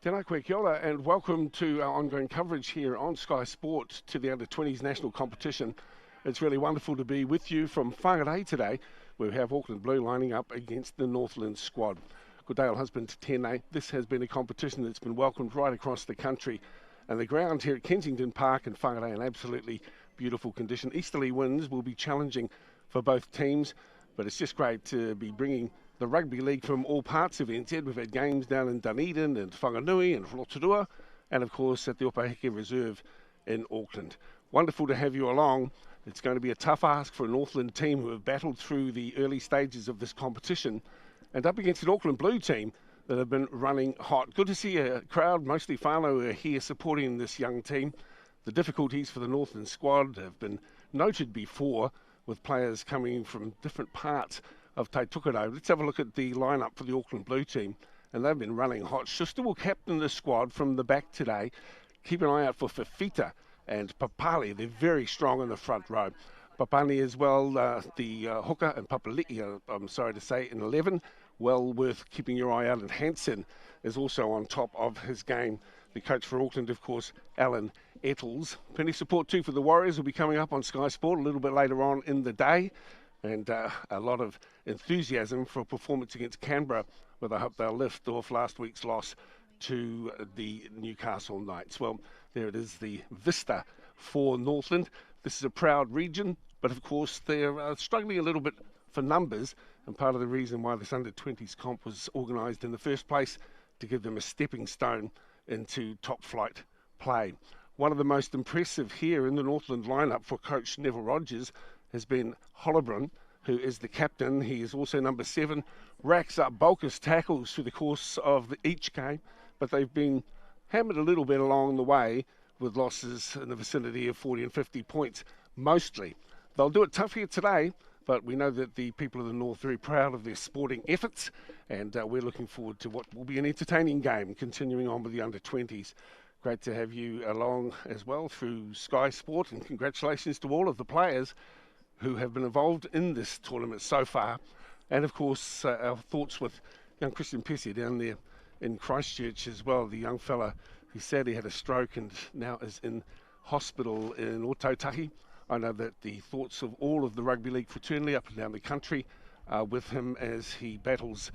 Tēnā koe kia ora, and welcome to our ongoing coverage here on Sky Sport to the Under-20s national competition. It's really wonderful to be with you from Whangarei today. We have Auckland Blue lining up against the Northland squad. Good day, husband tēnei. This has been a competition that's been welcomed right across the country. And the ground here at Kensington Park in Whangarei in absolutely beautiful condition. Easterly winds will be challenging for both teams, but it's just great to be bringing the rugby league from all parts of NZ. We've had games down in Dunedin and Whanganui and Rotorua, and of course at the Opaheke Reserve in Auckland. Wonderful to have you along. It's going to be a tough ask for a Northland team who have battled through the early stages of this competition and up against an Auckland Blue team that have been running hot. Good to see a crowd, mostly whānau, here supporting this young team. The difficulties for the Northland squad have been noted before, with players coming from different parts of Te Tukurau. Let's have a look at the lineup for the Auckland Blue team, and they've been running hot. Schuster will captain the squad from the back today. Keep an eye out for Fifita and Papali. They're very strong in the front row. Papani as well, the hooker, and Papali'i, I'm sorry to say, in 11. Well worth keeping your eye out. And Hansen is also on top of his game. The coach for Auckland, of course, Alan Ettles. Plenty of support too for the Warriors will be coming up on Sky Sport a little bit later on in the day. And a lot of enthusiasm for a performance against Canberra, where I hope they'll lift off last week's loss to the Newcastle Knights. Well, there it is, the vista for Northland. This is a proud region, but of course they're struggling a little bit for numbers, and part of the reason why this under-20s comp was organised in the first place, to give them a stepping stone into top flight play. One of the most impressive here in the Northland lineup for coach Neville Rogers has been Hollebrun, who is the captain. He is also number 7, racks up bulkish tackles through the course of each game, but they've been hammered a little bit along the way with losses in the vicinity of 40 and 50 points, mostly. They'll do it tough here today, but we know that the people of the North are very proud of their sporting efforts, and we're looking forward to what will be an entertaining game, continuing on with the under-20s. Great to have you along as well through Sky Sport, and congratulations to all of the players who have been involved in this tournament so far. And of course, our thoughts with young Christian Pessia down there in Christchurch as well, the young fella who sadly had a stroke and now is in hospital in Otautahi. I know that the thoughts of all of the rugby league fraternity up and down the country are with him as he battles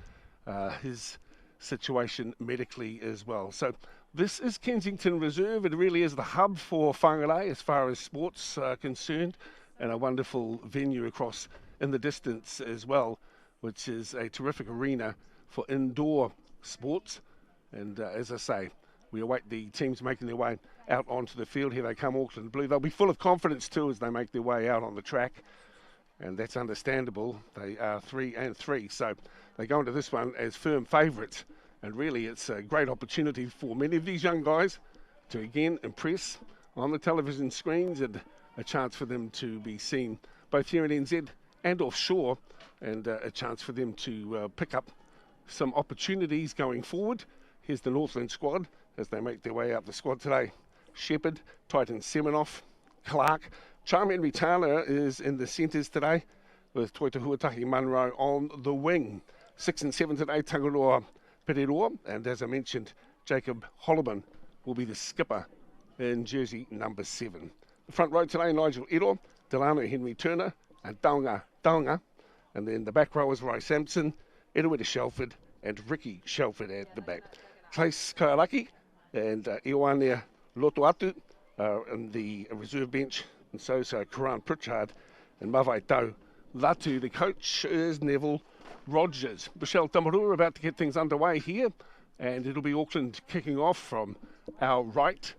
his situation medically as well. So this is Kensington Reserve. It really is the hub for Whangarei as far as sports are concerned, and a wonderful venue across in the distance as well, which is a terrific arena for indoor sports. And as I say, we await the teams making their way out onto the field. Here they come, Auckland Blue. They'll be full of confidence too as they make their way out on the track, and that's understandable. They are 3-3, so they go into this one as firm favourites, and really it's a great opportunity for many of these young guys to again impress on the television screens, and a chance for them to be seen both here in NZ and offshore, and a chance for them to pick up some opportunities going forward. Here's the Northland squad as they make their way up the squad today. Shepherd, Titan Semenoff, Clark. Charm Henry Taylor is in the centres today, with Toita Huatahi Munro on the wing. 6 and 7 today, Tangaroa Pereroa, and as I mentioned, Jacob Holleman will be the skipper in jersey number 7. The front row today, Nigel Ero, Delano Henry Turner, and Taonga. And then the back row is Roy Sampson, Edward Shelford, and Ricky Shelford at the back. Trace Kairaki and Ioane Lotoatu in the reserve bench, and so Karan Pritchard and Mawai Tau Latu. The coach is Neville Rogers. Michelle Tamarua about to get things underway here, and it'll be Auckland kicking off from our right.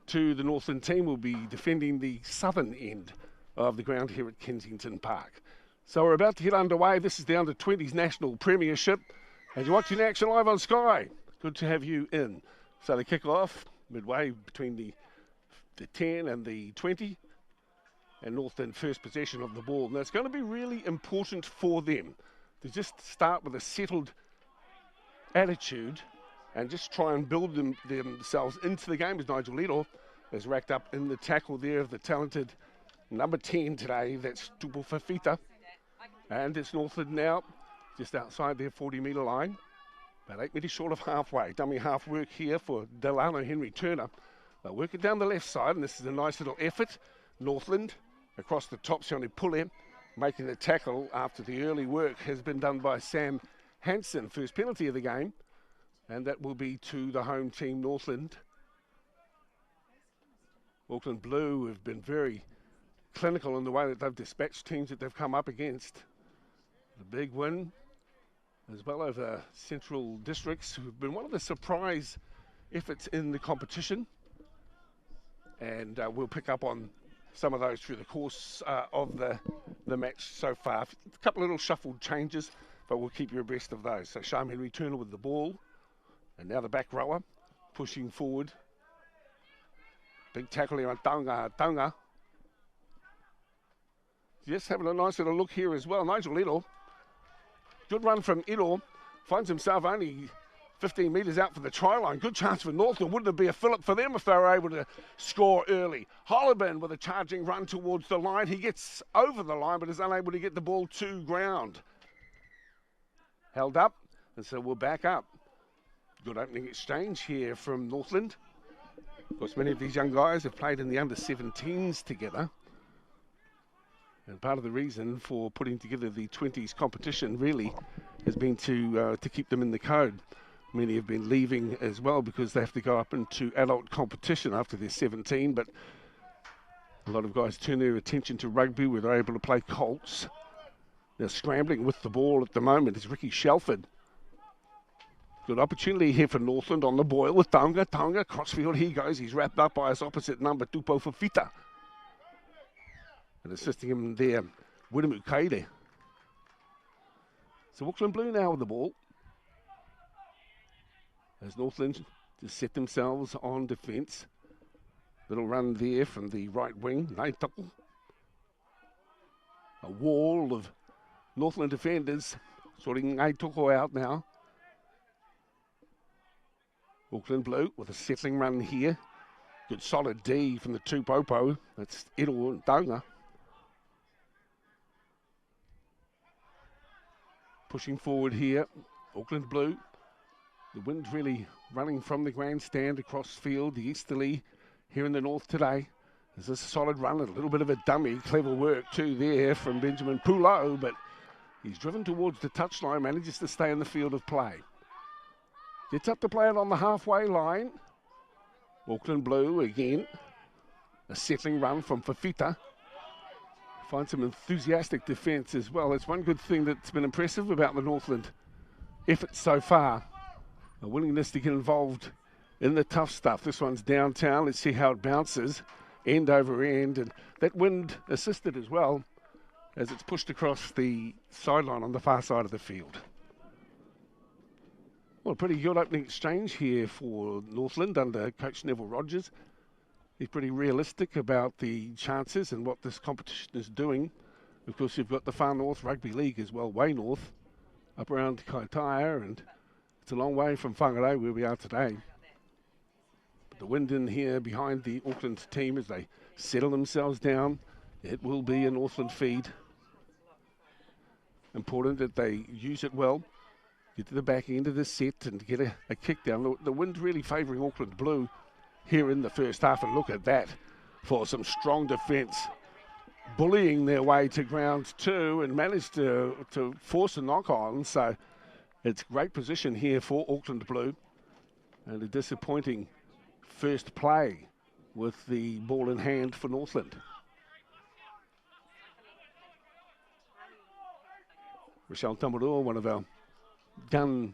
To the Northland team will be defending the southern end of the ground here at Kensington Park. So we're about to get underway. This is the Under-20s National Premiership, and you're watching action live on Sky. Good to have you in. So they kick off midway between the 10 and the 20, and Northland first possession of the ball. Now it's going to be really important for them to just start with a settled attitude and just try and build themselves into the game, as Nigel Ledor is racked up in the tackle there of the talented number 10 today. That's Tupu Fifita. And it's Northland now, just outside their 40-metre line. About 8 metres short of halfway. Dummy half work here for Delano Henry Turner. They'll work it down the left side, and this is a nice little effort. Northland across the top, Sione Pule making the tackle after the early work has been done by Sam Hansen. First penalty of the game, and that will be to the home team, Northland. Auckland Blue have been very clinical in the way that they've dispatched teams that they've come up against. The big win as well over Central Districts, who've been one of the surprise efforts in the competition. And we'll pick up on some of those through the course of the match so far. A couple of little shuffled changes, but we'll keep you abreast of those. So Sham Henry Turner with the ball, and now the back rower pushing forward. Big tackle here on Taunga. Just having a nice little look here as well. Nigel Ito. Good run from Ito. Finds himself only 15 metres out for the try line. Good chance for Northland. Wouldn't it be a fillip for them if they were able to score early? Holliban with a charging run towards the line. He gets over the line but is unable to get the ball to ground. Held up, and so we'll back up. Good opening exchange here from Northland. Of course, many of these young guys have played in the under-17s together. And part of the reason for putting together the 20s competition really has been to keep them in the code. Many have been leaving as well because they have to go up into adult competition after they're 17, but a lot of guys turn their attention to rugby where they're able to play Colts. They're scrambling with the ball at the moment is Ricky Shelford. Good opportunity here for Northland on the boil with Taunga. Taunga, crossfield, he goes. He's wrapped up by his opposite number, Tupo Fafita. And assisting him there, Widamu Kaide. So Auckland Blue now with the ball. As Northland just set themselves on defence. Little run there from the right wing, Naitako. A wall of Northland defenders sorting Naitako out now. Auckland Blue with a settling run here. Good solid D from the two Popo. That's Ito and Taunga. Pushing forward here, Auckland Blue. The wind really running from the grandstand across field, the easterly here in the north today. There's a solid run, a little bit of a dummy. Clever work too there from Benjamin Pulo, but he's driven towards the touchline, manages to stay in the field of play. Gets up to play it on the halfway line. Auckland Blue again. A settling run from Fafita. Finds some enthusiastic defence as well. It's one good thing that's been impressive about the Northland effort so far. A willingness to get involved in the tough stuff. This one's downtown. Let's see how it bounces. End over end. And that wind assisted as well as it's pushed across the sideline on the far side of the field. Well, a pretty good opening exchange here for Northland under Coach Neville Rogers. He's pretty realistic about the chances and what this competition is doing. Of course, you've got the Far North Rugby League as well, way north, up around Kaitaia, and it's a long way from Whangarei where we are today. But the wind in here behind the Auckland team as they settle themselves down. It will be a Northland feed. Important that they use it well. Get to the back end of the set and get a kick down. The wind really favouring Auckland Blue here in the first half, and look at that for some strong defence, bullying their way to ground two and managed to force a knock on. So it's great position here for Auckland Blue, and a disappointing first play with the ball in hand for Northland. Rochelle Tamarua, one of our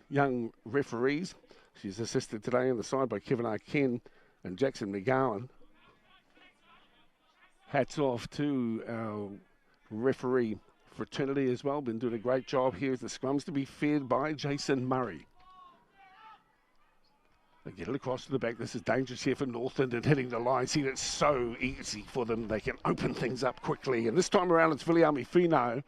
young referees. She's assisted today on the side by Kevin Arken and Jackson McGowan. Hats off to our referee fraternity as well. Been doing a great job here as the scrums to be fed by Jason Murray. They get it across to the back. This is dangerous here for Northland and hitting the line. See, it's so easy for them. They can open things up quickly. And this time around, it's Viliami Fino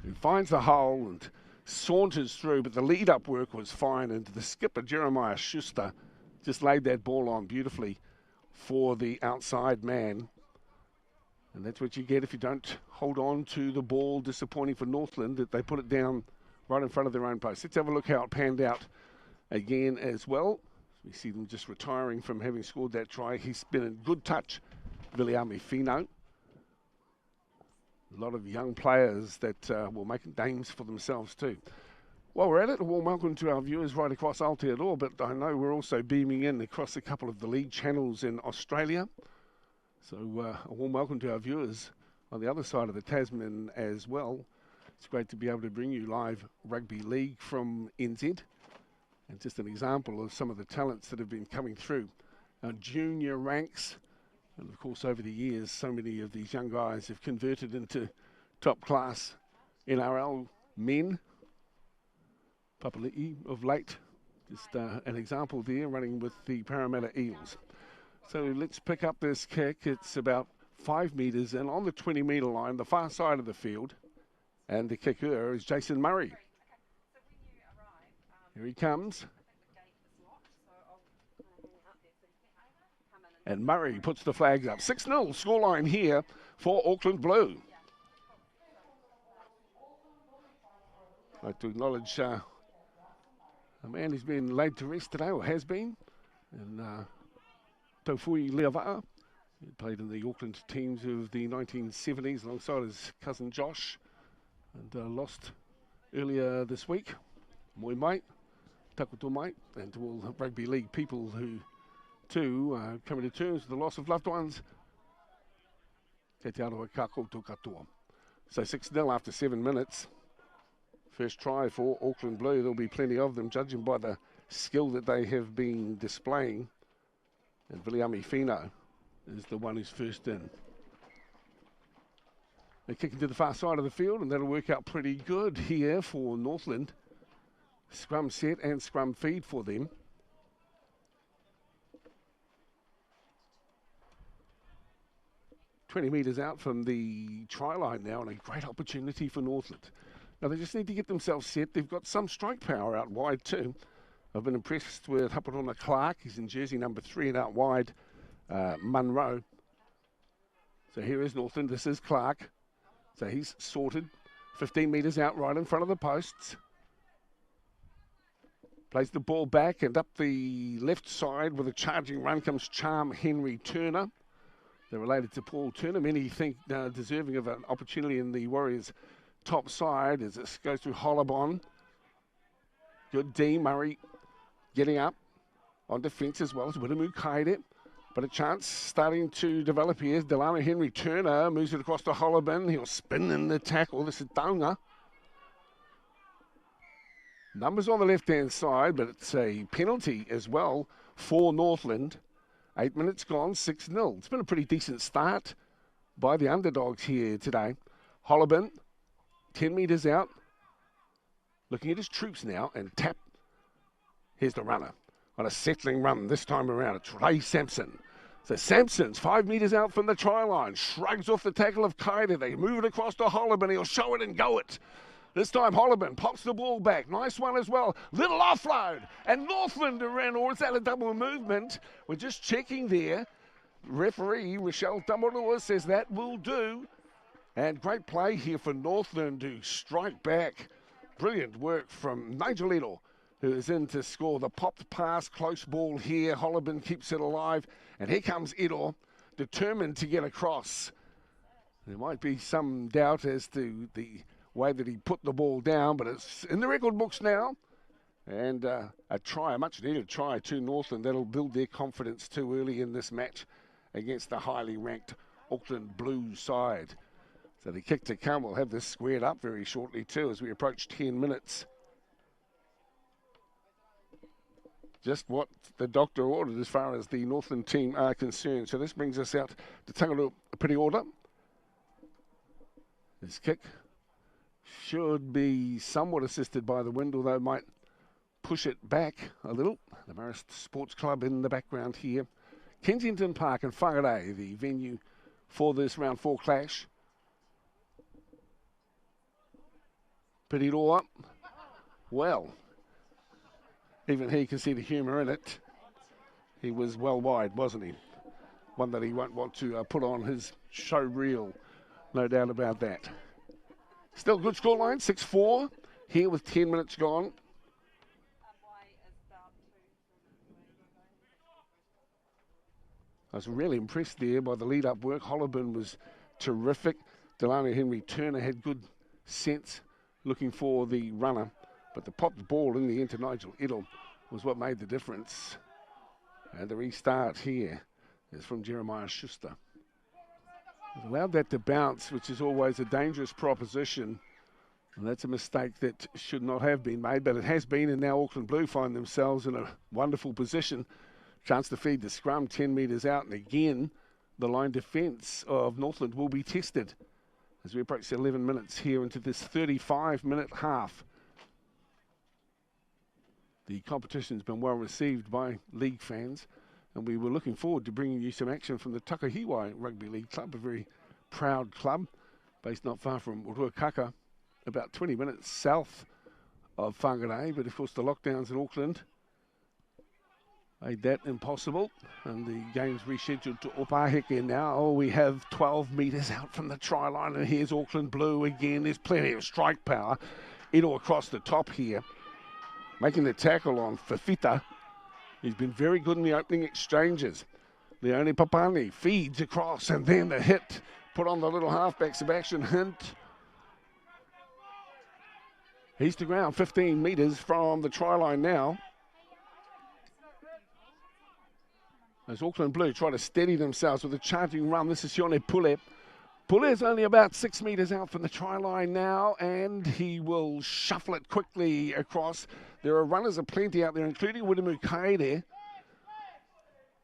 who finds the hole and saunters through, but the lead-up work was fine, and the skipper, Jeremiah Schuster, just laid that ball on beautifully for the outside man. And that's what you get if you don't hold on to the ball. Disappointing for Northland that they put it down right in front of their own post. Let's have a look how it panned out again as well. We see them just retiring from having scored that try. He's been in good touch, Viliami Fino. A lot of young players that will make names for themselves too. While we're at it, a warm welcome to our viewers right across Aotearoa, but I know we're also beaming in across a couple of the league channels in Australia. So a warm welcome to our viewers on the other side of the Tasman as well. It's great to be able to bring you live rugby league from NZ. And just an example of some of the talents that have been coming through our junior ranks. And of course, over the years, so many of these young guys have converted into top class NRL men. Papali'i of late, just an example there, running with the Parramatta Eels. So let's pick up this kick. It's about 5 metres in on the 20-metre line, the far side of the field. And the kicker is Jason Murray. Here he comes. And Murray puts the flags up. 6-0 scoreline here for Auckland Blue. I'd like to acknowledge a man who's been laid to rest today, or has been. And Taufui Leava'a. He played in the Auckland teams of the 1970s alongside his cousin Josh. And lost earlier this week. Moi mai. Takoto mai, and to all the rugby league people who too are coming to terms with the loss of loved ones. Kei te aroha ka koutou katoa. So 6-0 after 7 minutes. First try for Auckland Blue. There'll be plenty of them, judging by the skill that they have been displaying. And Viliami Fino is the one who's first in. They're kicking to the far side of the field, and that'll work out pretty good here for Northland. Scrum set and scrum feed for them. "20 metres out from the try line now, and a great opportunity for Northland. Now they just need to get themselves set. They've got some strike power out wide too. I've been impressed with Haparona Clark. He's in jersey number 3, and out wide Munro. So here is Northland. This is Clark. So he's sorted. 15 metres out right in front of the posts. Plays the ball back, and up the left side with a charging run comes Charm Henry Turner. They're related to Paul Turner. Many think deserving of an opportunity in the Warriors' top side as this goes through Hollabon. Good D. Murray getting up on defence as well as Wiramu Kaide. But a chance starting to develop here. Delano Henry Turner moves it across to Hollabon. He'll spin in the tackle. This is Taunga. Numbers on the left-hand side, but it's a penalty as well for Northland. 8 minutes gone, 6-0. It's been a pretty decent start by the underdogs here today. Hollabon, 10 metres out. Looking at his troops now, and tap. Here's the runner on a settling run this time around. It's Ray Sampson. So Sampson's 5 metres out from the try line. Shrugs off the tackle of Kaida. They move it across to Hollabon. He'll show it and go it. This time Hollabon pops the ball back. Nice one as well. Little offload. And Northland around, or is that a double movement? We're just checking there. Referee Rochelle Tamarua says that will do. And great play here for Northland to strike back. Brilliant work from Nigel Edel, who is in to score the popped pass. Close ball here. Hollabon keeps it alive. And here comes Edel, determined to get across. There might be some doubt as to the way that he put the ball down, but it's in the record books now. And a try, a much needed try to Northland. That'll build their confidence too early in this match against the highly ranked Auckland Blue side. So the kick to come. We'll have this squared up very shortly too as we approach 10 minutes. Just what the doctor ordered as far as the Northland team are concerned. So this brings us out to Tangaloa Piri order. This kick should be somewhat assisted by the wind, although might push it back a little. The Marist Sports Club in the background here. Kensington Park in Whangarei, the venue for this round 4 clash. Piriroa, well, even he can see the humour in it. He was well wide, wasn't he? One that he won't want to put on his show reel, no doubt about that. Still good scoreline, 6-4. here with 10 minutes gone. I was really impressed there by the lead-up work. Hollerburn was terrific. Delano Henry Turner had good sense looking for the runner, but the popped ball in the end to Nigel Edel was what made the difference. And the restart here is from Jeremiah Schuster. He's allowed that to bounce, which is always a dangerous proposition. And that's a mistake that should not have been made, but it has been, and now Auckland Blue find themselves in a wonderful position. Chance to feed the scrum 10 metres out, and again, the line defence of Northland will be tested as we approach 11 minutes here into this 35-minute half. The competition's been well received by league fans, and we were looking forward to bringing you some action from the Takahiwai Rugby League Club, a very proud club based not far from Ruakaka, about 20 minutes south of Whangarei, but of course the lockdowns in Auckland made that impossible, and the game's rescheduled to Opaheke now. Oh, we have 12 metres out from the try line, and here's Auckland Blue again. There's plenty of strike power. Ito across the top here, making the tackle on Fafita. He's been very good in the opening exchanges. Leone Papani feeds across, and then the hit put on the little halfback Sebastian Hint. He's to ground 15 metres from the try line now. As Auckland Blue try to steady themselves with a charging run. This is Sione Pule. Pule is only about 6 metres out from the try line now, and he will shuffle it quickly across. There are runners aplenty out there, including Wiremu Kaede.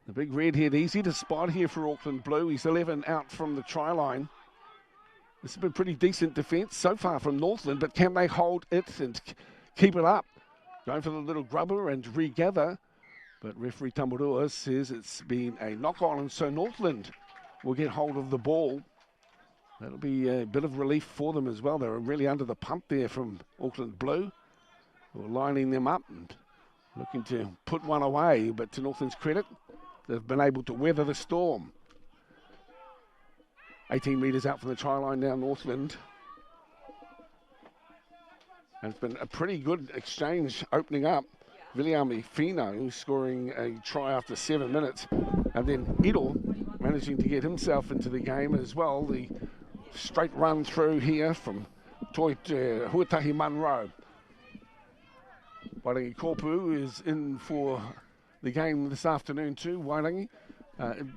The big redhead, easy to spot here for Auckland Blue. He's 11 out from the try line. This has been pretty decent defence so far from Northland, but can they hold it and keep it up? Going for the little grubber and regather. But referee Tamurua says it's been a knock-on, and so Northland will get hold of the ball. That'll be a bit of relief for them as well. They were really under the pump there from Auckland Blue. We're lining them up and looking to put one away, but to Northland's credit, they've been able to weather the storm. 18 metres out from the try line now, Northland. And it's been a pretty good exchange opening up. Viliami Fino scoring a try after 7 minutes, and then Idol managing to get himself into the game as well. The straight run through here from Huatahi Munro. Wairangi Kopu is in for the game this afternoon too. Wairangi,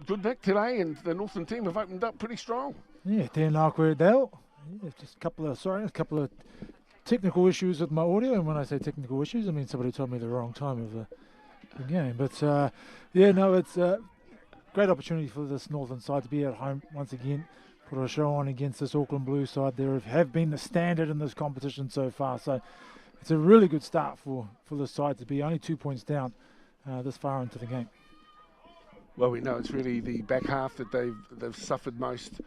good back today, and the Northland team have opened up pretty strong. Yeah, tēnā koe Dale. Yeah, just a couple of technical issues with my audio, and when I say technical issues, I mean somebody told me the wrong time of the game. But yeah, no, it's a great opportunity for this Northern side to be at home once again, put a show on against this Auckland Blue side. There have been the standard in this competition so far, so it's a really good start for this side to be only 2 points down this far into the game. Well, we know it's really the back half that they've suffered most,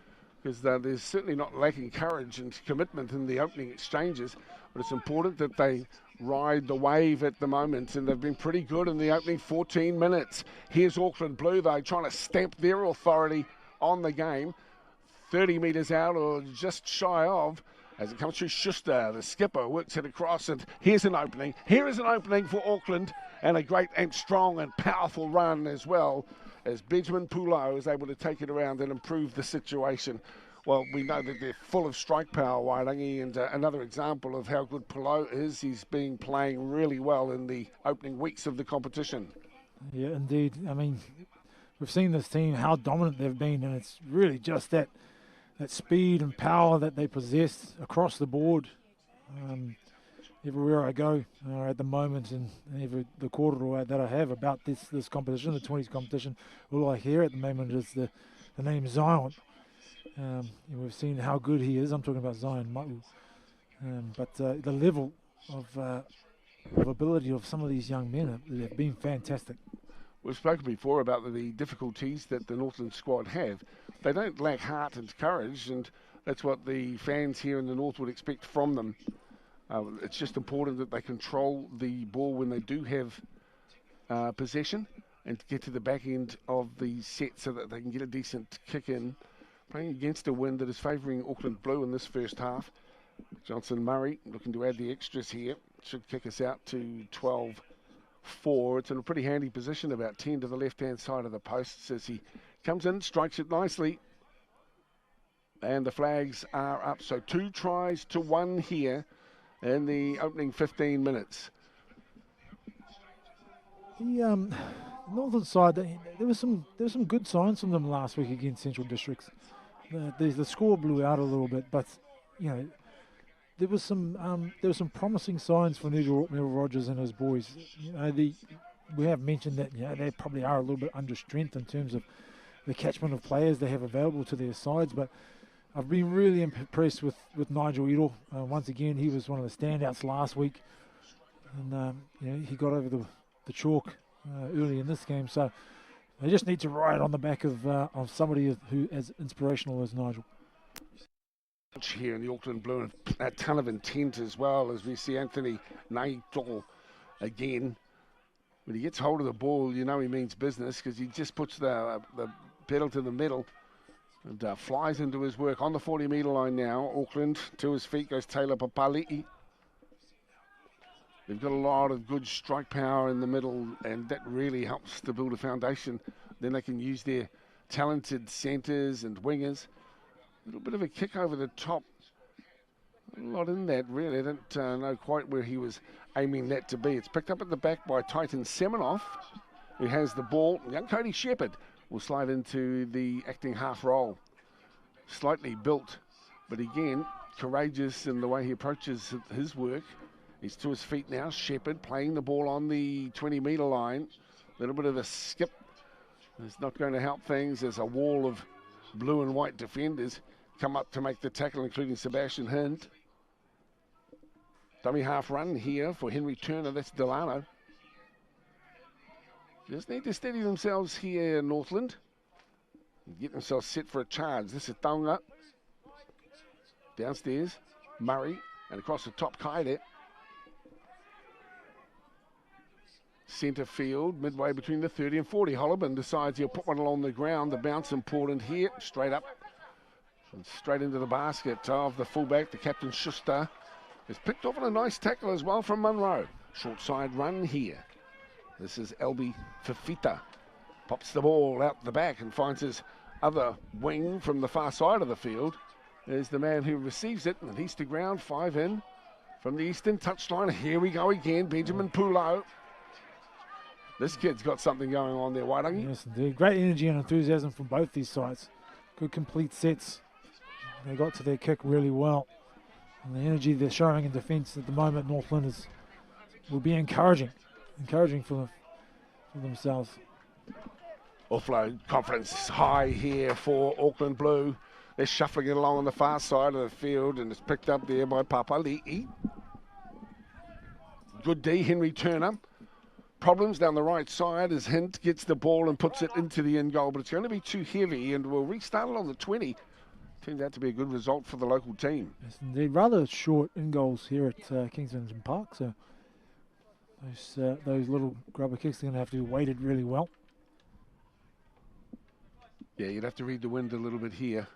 because there's certainly not lacking courage and commitment in the opening exchanges, but it's important that they ride the wave at the moment, and they've been pretty good in the opening 14 minutes. Here's Auckland Blue, though, trying to stamp their authority on the game. 30 metres out, or just shy of, as it comes through Schuster. The skipper works it across, and here's an opening. Here is an opening for Auckland, and a great and strong and powerful run as well, as Benjamin Pulo is able to take it around and improve the situation. Well, we know that they're full of strike power, Wairangi, and another example of how good Pulo is. He's been playing really well in the opening weeks of the competition. Yeah, indeed. I mean, we've seen this team, how dominant they've been, and it's really just that speed and power that they possess across the board. Everywhere I go at the moment, and the quarter that I have about this competition, the 20s competition, all I hear at the moment is the name Zion. And we've seen how good he is. I'm talking about Zion Ma'u. But the level of ability of some of these young men have been fantastic. We've spoken before about the difficulties that the Northland squad have. They don't lack heart and courage, and that's what the fans here in the North would expect from them. It's just important that they control the ball when they do have possession, and get to the back end of the set so that they can get a decent kick in. Playing against a wind that is favouring Auckland Blue in this first half. Johnson Murray looking to add the extras here. Should kick us out to 12-4. It's in a pretty handy position, about 10 to the left-hand side of the posts as he comes in, strikes it nicely. And the flags are up. So 2 tries to 1 here in the opening 15 minutes. The northern side, there was some good signs from them last week against Central Districts. The score blew out a little bit, but you know there was some promising signs for Neil Rogers and his boys. You know, we have mentioned that they probably are a little bit under strength in terms of the catchment of players they have available to their sides, but I've been really impressed with Nigel Edel. Once again, he was one of the standouts last week, and he got over the chalk early in this game. So they just need to ride on the back of somebody who as inspirational as Nigel. Here in the Auckland Blue, and a ton of intent as well, as we see Anthony Naito again. When he gets hold of the ball, you know he means business, because he just puts the pedal to the metal and flies into his work on the 40-metre line now. Auckland, to his feet goes Taylor Papali'i. They've got a lot of good strike power in the middle, and that really helps to build a foundation. Then they can use their talented centres and wingers. A little bit of a kick over the top. A lot in that, really. I don't know quite where he was aiming that to be. It's picked up at the back by Titan Semenoff, who has the ball. Young Cody Shepherd will slide into the acting half roll. Slightly built, but again, courageous in the way he approaches his work. He's to his feet now. Shepherd playing the ball on the 20-metre line. A little bit of a skip. It's not going to help things. There's a wall of blue and white defenders come up to make the tackle, including Sebastian Hind. Dummy half run here for Henry Turner. That's Delano. Just need to steady themselves here in Northland and get themselves set for a charge. This is Taunga. Downstairs, Murray, and across the top, Kaide. Centre field, midway between the 30 and 40. Holloban decides he'll put one along the ground. The bounce important here, straight up. And straight into the basket of the fullback, the captain Schuster. Is picked off on a nice tackle as well from Munro. Short side run here. This is Elby Fafita. Pops the ball out the back and finds his other wing from the far side of the field. There's the man who receives it, and he's to ground, 5 in. From the eastern touchline, here we go again, Benjamin Pulo. This kid's got something going on there, Wairangi. Yes, indeed. Great energy and enthusiasm from both these sides. Good complete sets. They got to their kick really well. And the energy they're showing in defence at the moment, Northland will be encouraging for themselves. Offload confidence high here for Auckland Blue. They're shuffling it along on the far side of the field, and it's picked up there by Papali'i. Good D, Henry Turner. Problems down the right side as Hint gets the ball and puts it into the in goal, but it's going to be too heavy, and we'll restart it on the 20. Turned out to be a good result for the local team. Yes, indeed. Rather short in goals here at Kingston Park, so those little grubber kicks are going to have to be weighted really well. Yeah, you'd have to read the wind a little bit here.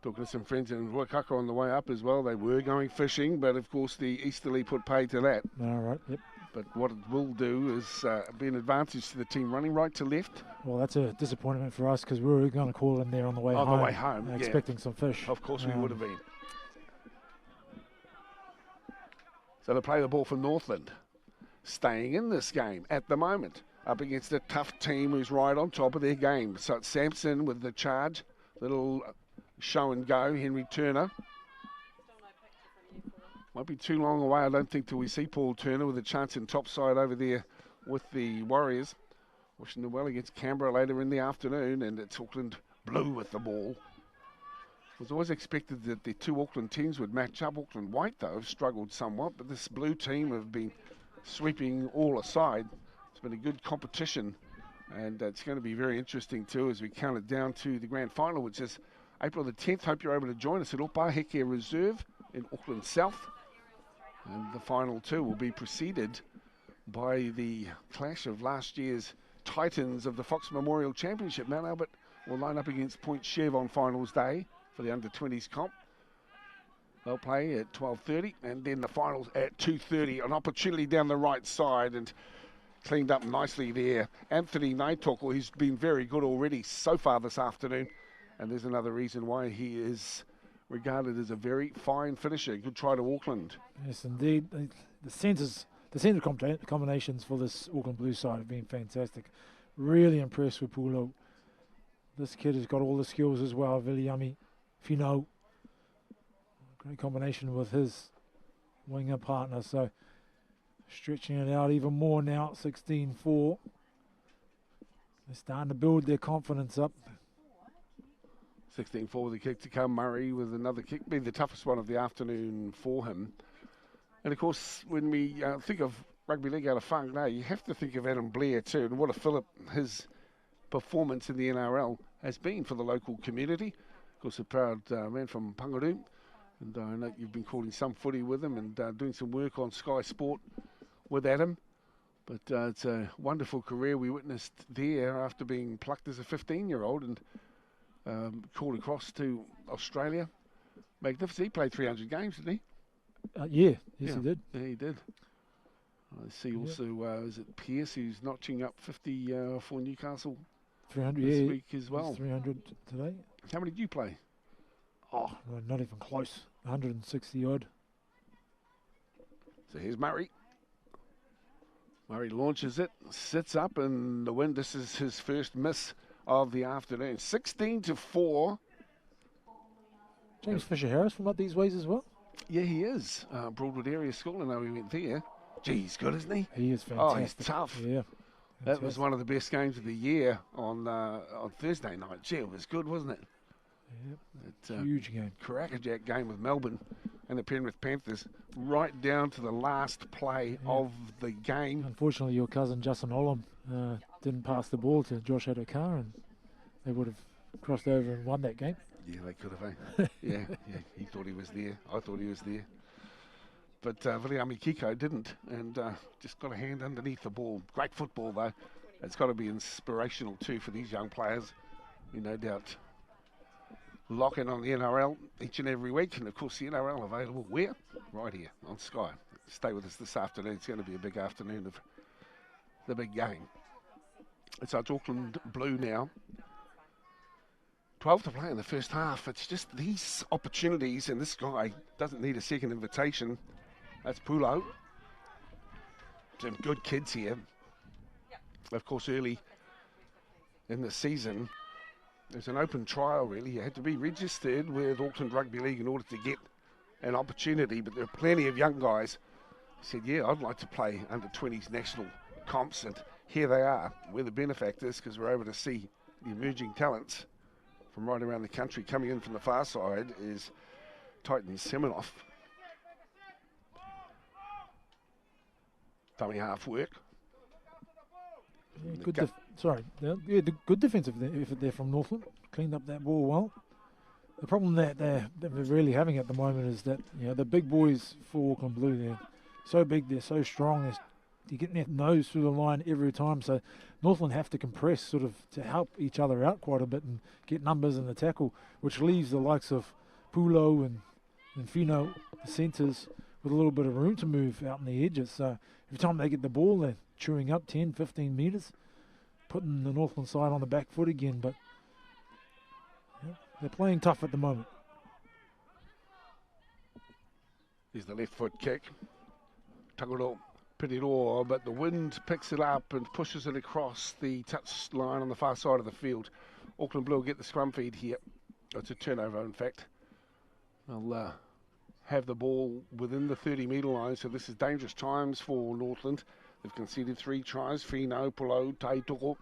Talking to some friends in Ruakaka on the way up as well. They were going fishing, but of course the easterly put pay to that. All right, yep. But what it will do is be an advantage to the team running right to left. Well, that's a disappointment for us because we were going to call them there on the way home. On the way home, expecting some fish. Of course we would have been. So they play the ball for Northland. Staying in this game at the moment. Up against a tough team who's right on top of their game. So it's Sampson with the charge. Little show and go, Henry Turner. Won't be too long away, I don't think, till we see Paul Turner with a chance in topside over there with the Warriors. Wishing them well against Canberra later in the afternoon, and it's Auckland Blue with the ball. It was always expected that the two Auckland teams would match up. Auckland White, though, have struggled somewhat, but this Blue team have been sweeping all aside. It's been a good competition, and it's going to be very interesting, too, as we count it down to the grand final, which is April the 10th. Hope you're able to join us at Opaheke Reserve in Auckland South. And the final two will be preceded by the clash of last year's Titans of the Fox Memorial Championship. Mount Albert will line up against Point Chev on finals day for the under-20s comp. They'll play at 12:30, and then the finals at 2:30. An opportunity down the right side, and cleaned up nicely there. Anthony Naitoko, he's been very good already so far this afternoon, and there's another reason why he is regarded as a very fine finisher. Good try to Auckland. Yes, indeed. The centre combinations for this Auckland Blue side have been fantastic. Really impressed with Pulo. This kid has got all the skills as well. Viliami Fino. Great combination with his winger partner. So stretching it out even more now, 16-4. They're starting to build their confidence up. 16-4 with the kick to come. Murray with another kick. Be the toughest one of the afternoon for him. And of course, when we think of rugby league out of Whangarei, you have to think of Adam Blair too, and what a fillip his performance in the NRL has been for the local community. Of course, a proud man from Pangaru, and I know you've been calling some footy with him and doing some work on Sky Sport with Adam. But it's a wonderful career we witnessed there after being plucked as a 15-year-old and called across to Australia. Magnificent. He played 300 games, didn't he? Yes, he did. Yeah, he did. I see also, is it Pearce who's notching up 50 for Newcastle 300 this week as well. 300 today. How many did you play? Oh, not even close. 160 odd. So here's Murray. Murray launches it, sits up, and the win. This is his first miss of the afternoon. 16-4. James Fisher-Harris from up these ways as well. Yeah, he is. Broadwood Area School, I know he went there. Gee, he's good, isn't he? He is fantastic. Oh, he's tough. Yeah. That was one of the best games of the year on Thursday night. Gee, it was good, wasn't it? Yep. Huge game. Crackerjack game with Melbourne and the Penrith Panthers right down to the last play of the game. Unfortunately, your cousin Justin Olam didn't pass the ball to Josh Adokar, and they would have crossed over and won that game. Yeah, they could have, yeah, he thought he was there. I thought he was there. But Viliami Kiko didn't, and just got a hand underneath the ball. Great football, though. It's got to be inspirational, too, for these young players. You no doubt lock in on the NRL each and every week. And, of course, the NRL available where? Right here on Sky. Stay with us this afternoon. It's going to be a big afternoon of the big game. It's Auckland Blue now. 12 to play in the first half. It's just these opportunities, and this guy doesn't need a second invitation. That's Pulo. Some good kids here. Of course, early in the season, there's an open trial, really. You had to be registered with Auckland Rugby League in order to get an opportunity, but there are plenty of young guys who said, yeah, I'd like to play under 20s national comps, and here they are. We're the benefactors because we're able to see the emerging talents from right around the country. Coming in from the far side is Titan Seminoff. Dummy half work. Yeah, good defensive effort there from Northland. Cleaned up that ball well. The problem that they're really having at the moment is that the big boys for Auckland Blue, they're so big, they're so strong. They're getting their nose through the line every time. So Northland have to compress sort of to help each other out quite a bit and get numbers in the tackle, which leaves the likes of Pulo and Fino, the centres, with a little bit of room to move out in the edges. So every time they get the ball, they're chewing up 10, 15 metres, putting the Northland side on the back foot again. But they're playing tough at the moment. Here's the left foot kick. Tangaro Piriroa, but the wind picks it up and pushes it across the touch line on the far side of the field. Auckland Blue will get the scrum feed here. It's a turnover, in fact. They'll have the ball within the 30-metre line, so this is dangerous times for Northland. They've conceded 3 tries. Fino, Pulo, Taitoko.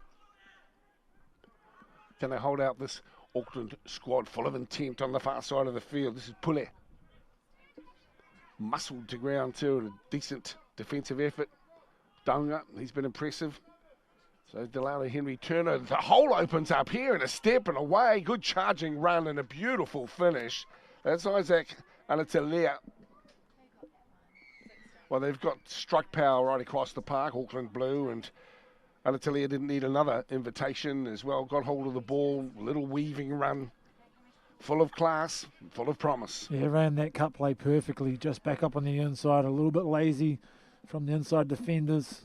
Can they hold out this Auckland squad full of intent on the far side of the field? This is Pule. Muscled to ground too, and a decent defensive effort. Dunga, he's been impressive. So Delano Henry Turner, the hole opens up here and a step and away. Good charging run and a beautiful finish. That's Isaac Alatalia. Well, they've got strike power right across the park, Auckland Blue, and Alatalia didn't need another invitation as well. Got hold of the ball, little weaving run. full of class, full of promise. Yeah, ran that cut play perfectly, just back up on the inside, a little bit lazy from the inside defenders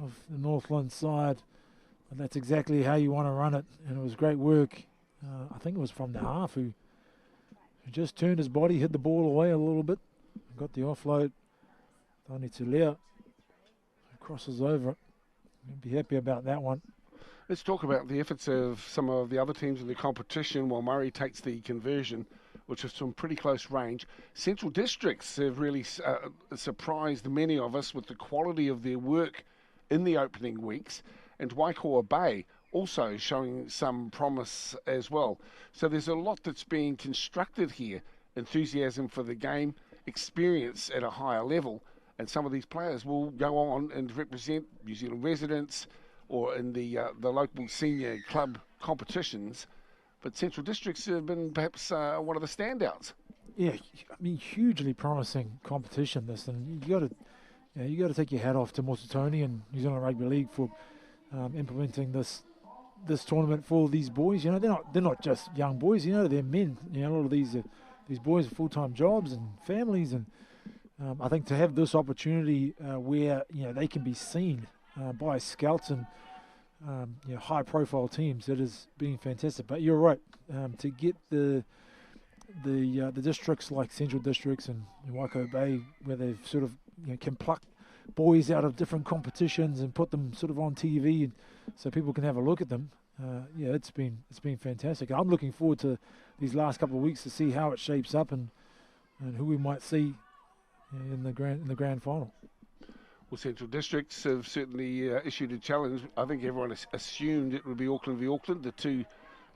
of the Northland side. But that's exactly how you want to run it, and it was great work. I think it was from the half who just turned his body, hit the ball away a little bit, got the offload. Tony Tulea crosses over it. I'd be happy about that one. Let's talk about the efforts of some of the other teams in the competition while Murray takes the conversion, which is from pretty close range. Central Districts have really surprised many of us with the quality of their work in the opening weeks, and Waikoa Bay also showing some promise as well. So there's a lot that's being constructed here. Enthusiasm for the game, experience at a higher level, and some of these players will go on and represent New Zealand residents or in the local senior club competitions. But Central Districts have been perhaps one of the standouts. Yeah, I mean, hugely promising competition this, and you got to take your hat off to Mosotoni and New Zealand Rugby League for implementing this tournament for these boys. You know, they're not just young boys. You know, they're men. You know, a lot of these boys have full-time jobs and families, and I think to have this opportunity where they can be seen by scouts and high-profile teams, it has been fantastic. But you're right, to get the districts like Central Districts and Waikoa Bay, where they've sort of can pluck boys out of different competitions and put them sort of on TV, and so people can have a look at them. It's been fantastic. I'm looking forward to these last couple of weeks to see how it shapes up and who we might see in the grand final. Well, Central Districts have certainly issued a challenge. I think everyone assumed it would be Auckland v Auckland, the two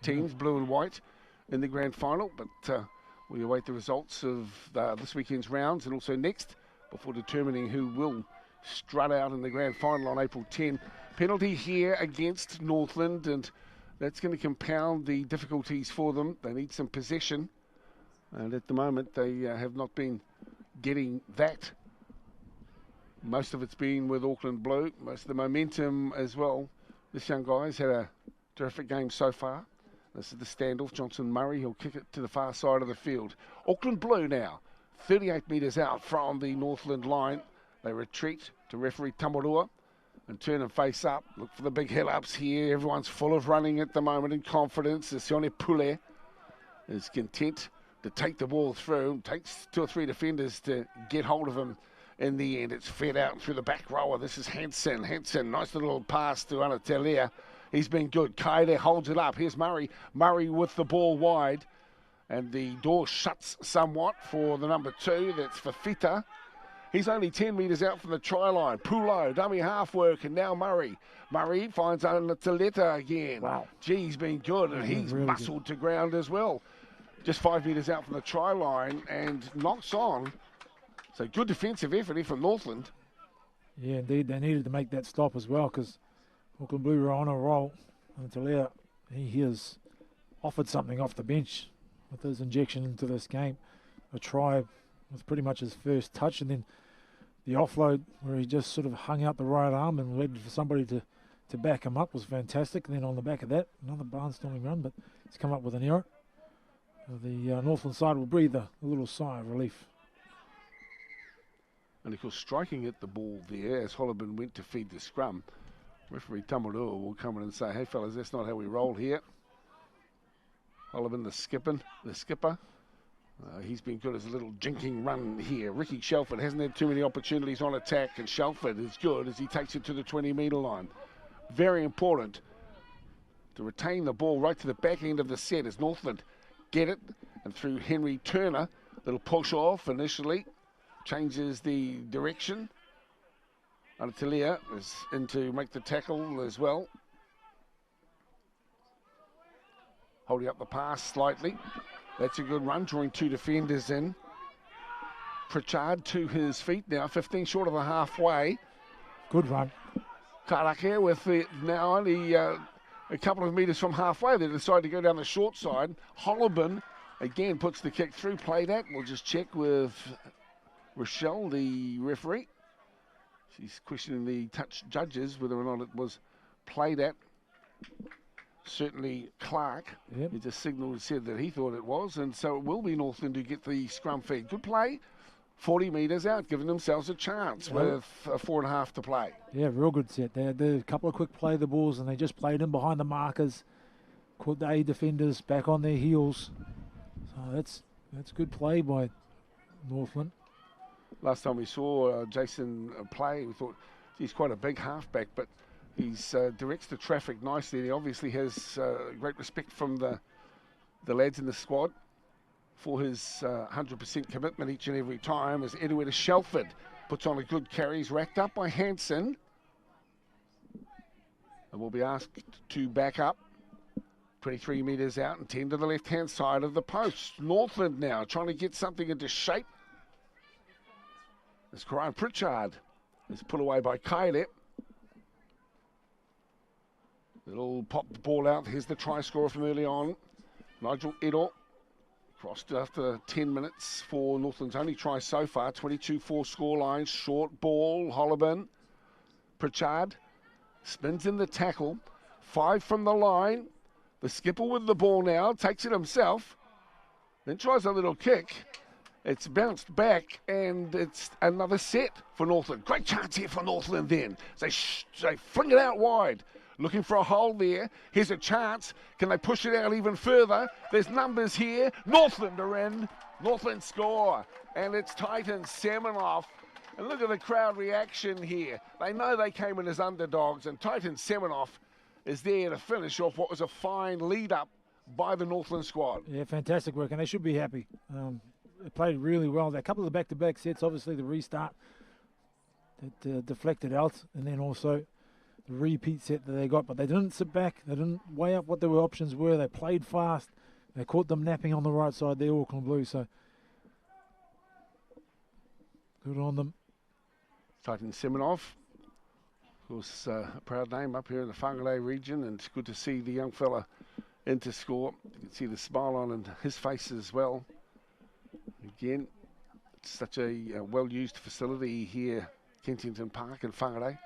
teams, blue and white, in the grand final. But we await the results of this weekend's rounds and also next before determining who will strut out in the grand final on April 10. Penalty here against Northland, and that's going to compound the difficulties for them. They need some possession, and at the moment they have not been getting that. Most of it's been with Auckland Blue, most of the momentum as well. This young guy's had a terrific game so far. This is the standoff. Johnson Murray, he'll kick it to the far side of the field. Auckland Blue now, 38 metres out from the Northland line. They retreat to referee Tamarua and turn and face up. Look for the big hill-ups here. Everyone's full of running at the moment and confidence. Sione Pule is content to take the ball through. Takes 2 or 3 defenders to get hold of him. In the end, it's fed out through the back rower. This is Hansen. Nice little pass to Anatelia. He's been good. Kaede holds it up. Here's Murray. Murray with the ball wide. And the door shuts somewhat for the number 2. That's Fafita. He's only 10 metres out from the try line. Pulo, dummy half work, and now Murray. Murray finds Anatelia again. Wow. Gee, he's been good, and he's really muscled to ground as well. Just 5 metres out from the try line and knocks on. So good defensive effort here from Northland. Yeah, indeed. They needed to make that stop as well because Auckland Blue were on a roll. Anatelia, he has offered something off the bench with his injection into this game. A try was pretty much his first touch, and then the offload where he just sort of hung out the right arm and waited for somebody to back him up was fantastic. And then on the back of that, another barnstorming run, but he's come up with an error. The Northland side will breathe a little sigh of relief. And of course, striking at the ball there as Holloman went to feed the scrum. Referee Tamarua will come in and say, hey fellas, that's not how we roll here. Holloman, the skipper. He's been good as a little jinking run here. Ricky Shelford hasn't had too many opportunities on attack, and Shelford is good as he takes it to the 20-metre line. Very important to retain the ball right to the back end of the set as Northland get it, and through Henry Turner, little push off initially. Changes the direction. Anatelia is in to make the tackle as well. Holding up the pass slightly. That's a good run, drawing 2 defenders in. Pritchard to his feet now, 15 short of the halfway. Good run. Karake with now only a couple of metres from halfway. They decide to go down the short side. Holloman again puts the kick through, play that. We'll just check with Rochelle, the referee. She's questioning the touch judges whether or not it was played at. certainly Clark. Yep. He just signalled and said that he thought it was, and so it will be Northland who get the scrum feed. Good play, 40 metres out, giving themselves a chance with 4.5 to play. Yeah, real good set. They had a couple of quick play the balls, and they just played in behind the markers, caught the A defenders back on their heels. So that's good play by Northland. Last time we saw Jason play, we thought he's quite a big halfback, but he's directs the traffic nicely. He obviously has great respect from the lads in the squad for his 100% commitment each and every time. As Edward Shelford puts on a good carry. He's racked up by Hansen and will be asked to back up. 23 metres out and 10 to the left-hand side of the post. Northland now trying to get something into shape. As Karan Pritchard is put away by Kaile. Little pop the ball out. Here's the try scorer from early on. Nigel Edel crossed after 10 minutes for Northland's only try so far. 22-4 scoreline. Short ball. Hollibin. Pritchard spins in the tackle. 5 from the line. The skipper with the ball now. Takes it himself. Then tries a little kick. It's bounced back, and it's another set for Northland. Great chance here for Northland then. They fling it out wide. Looking for a hole there. Here's a chance. Can they push it out even further? There's numbers here. Northland are in. Northland score. And it's Titan Seminoff. And look at the crowd reaction here. They know they came in as underdogs, and Titan Seminoff is there to finish off what was a fine lead-up by the Northland squad. Yeah, fantastic work, and they should be happy. They played really well. A couple of the back-to-back sets, obviously the restart that deflected out, and then also the repeat set that they got. But they didn't sit back. They didn't weigh up what their options were. They played fast. They caught them napping on the right side, the Auckland Blue. So good on them. Titan Seminoff, of course, a proud name up here in the Whangarei region, and it's good to see the young fella in to score. You can see the smile on his face as well. Again, it's such a well-used facility here, Kensington Park in Whangarei.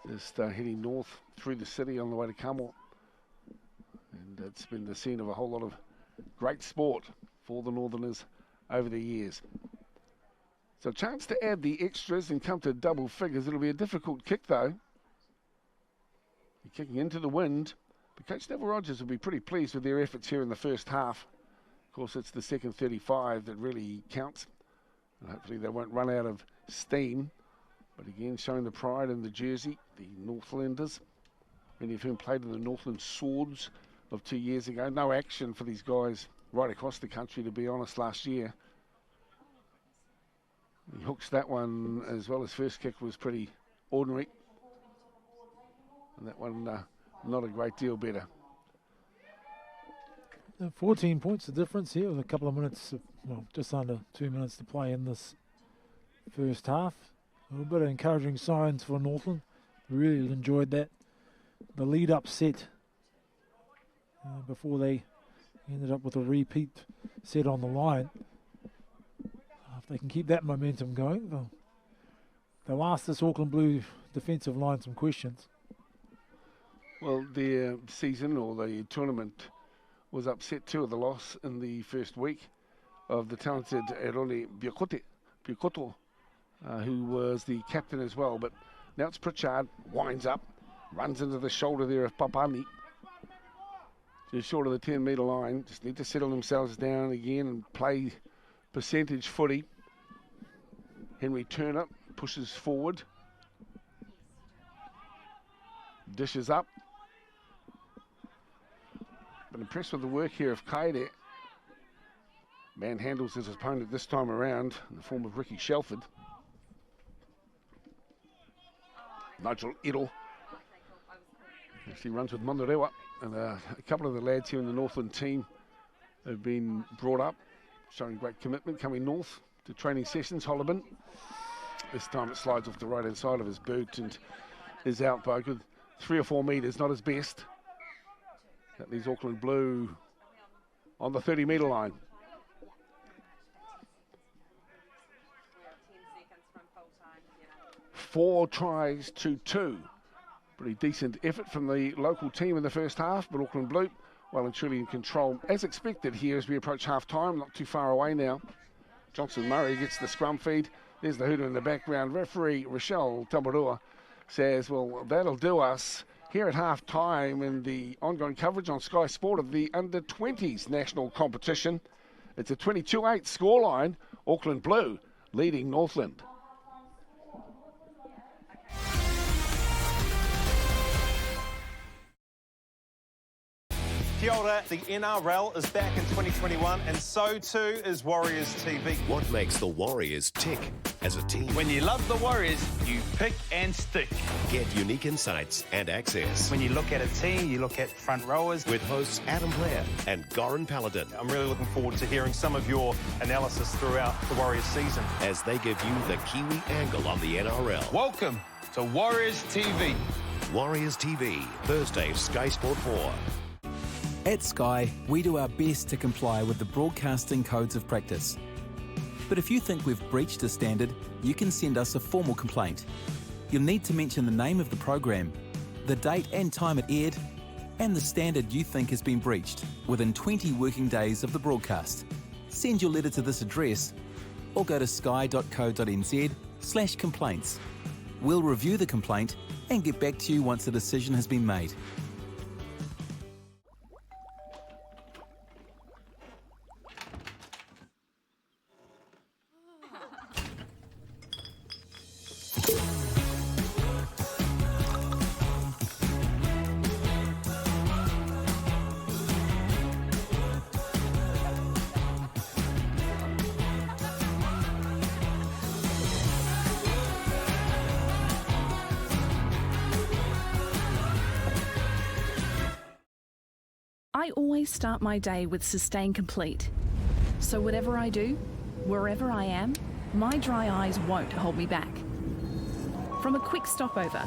Just heading north through the city on the way to Kamo. And it's been the scene of a whole lot of great sport for the Northerners over the years. So a chance to add the extras and come to double figures. It'll be a difficult kick though. You're kicking into the wind. But Coach Neville Rogers will be pretty pleased with their efforts here in the first half. Of course, it's the second 35 that really counts. And hopefully they won't run out of steam. But again, showing the pride in the jersey, the Northlanders, many of whom played in the Northland Swords of 2 years ago. No action for these guys right across the country, to be honest, last year. He hooks that one as well. His first kick was pretty ordinary. And that one, not a great deal better. 14 points the difference here with a couple of minutes, well, just under 2 minutes to play in this first half. A little bit of encouraging signs for Northland. Really enjoyed that. The lead-up set before they ended up with a repeat set on the line. If they can keep that momentum going, they'll ask this Auckland Blue defensive line some questions. Well, their season or the tournament was upset too with the loss in the first week of the talented Erone Biokoto, who was the captain as well. But now it's Pritchard, winds up, runs into the shoulder there of Papani. Just short of the 10-metre line. Just need to settle themselves down again and play percentage footy. Henry Turner pushes forward. Dishes up. But impressed with the work here of Kaide. Manhandles his opponent this time around in the form of Ricky Shelford. Nigel Edel actually runs with Monderewa, and a couple of the lads here in the Northland team have been brought up, showing great commitment coming north to training sessions. Hollibin, this time it slides off the right hand side of his boot and is out by a good 3 or 4 metres, not his best. That leaves Auckland Blue on the 30-metre line. Four tries to 2 Pretty decent effort from the local team in the first half, but Auckland Blue well and truly in control, as expected here as we approach half-time, not too far away now. Johnson Murray gets the scrum feed. There's the hooter in the background. Referee Rochelle Tamarua says, well, that'll do us here at half-time in the ongoing coverage on Sky Sport of the under-20s national competition. It's a 22-8 scoreline, Auckland Blue leading Northland. Kia ora, the NRL is back in 2021 and so too is Warriors TV. What makes the Warriors tick as a team? When you love the Warriors, you pick and stick. Get unique insights and access. When you look at a team, you look at front rowers. With hosts Adam Blair and Goran Paladin. I'm really looking forward to hearing some of your analysis throughout the Warriors season. As they give you the Kiwi angle on the NRL. Welcome to Warriors TV. Warriors TV, Thursday, Sky Sport 4. At Sky, we do our best to comply with the broadcasting codes of practice. But if you think we've breached a standard, you can send us a formal complaint. You'll need to mention the name of the program, the date and time it aired, and the standard you think has been breached within 20 working days of the broadcast. Send your letter to this address or go to sky.co.nz/complaints. We'll review the complaint and get back to you once a decision has been made. I always start my day with Sustain Complete. So whatever I do, wherever I am, my dry eyes won't hold me back. From a quick stopover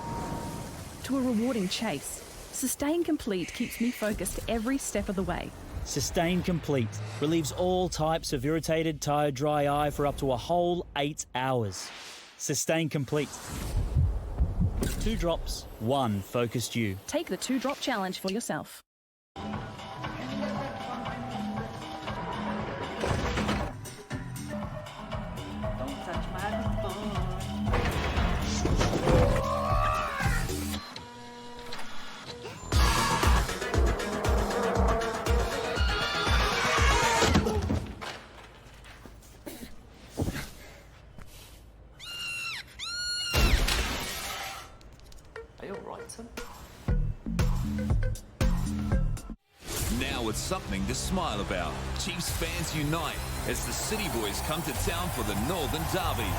to a rewarding chase, Sustain Complete keeps me focused every step of the way. Sustain Complete relieves all types of irritated, tired, dry eye for up to a whole 8 hours. Sustain Complete. 2 drops, 1 focused you. Take the 2-drop challenge for yourself. Now it's something to smile about. Chiefs fans unite as the City Boys come to town for the Northern Derby.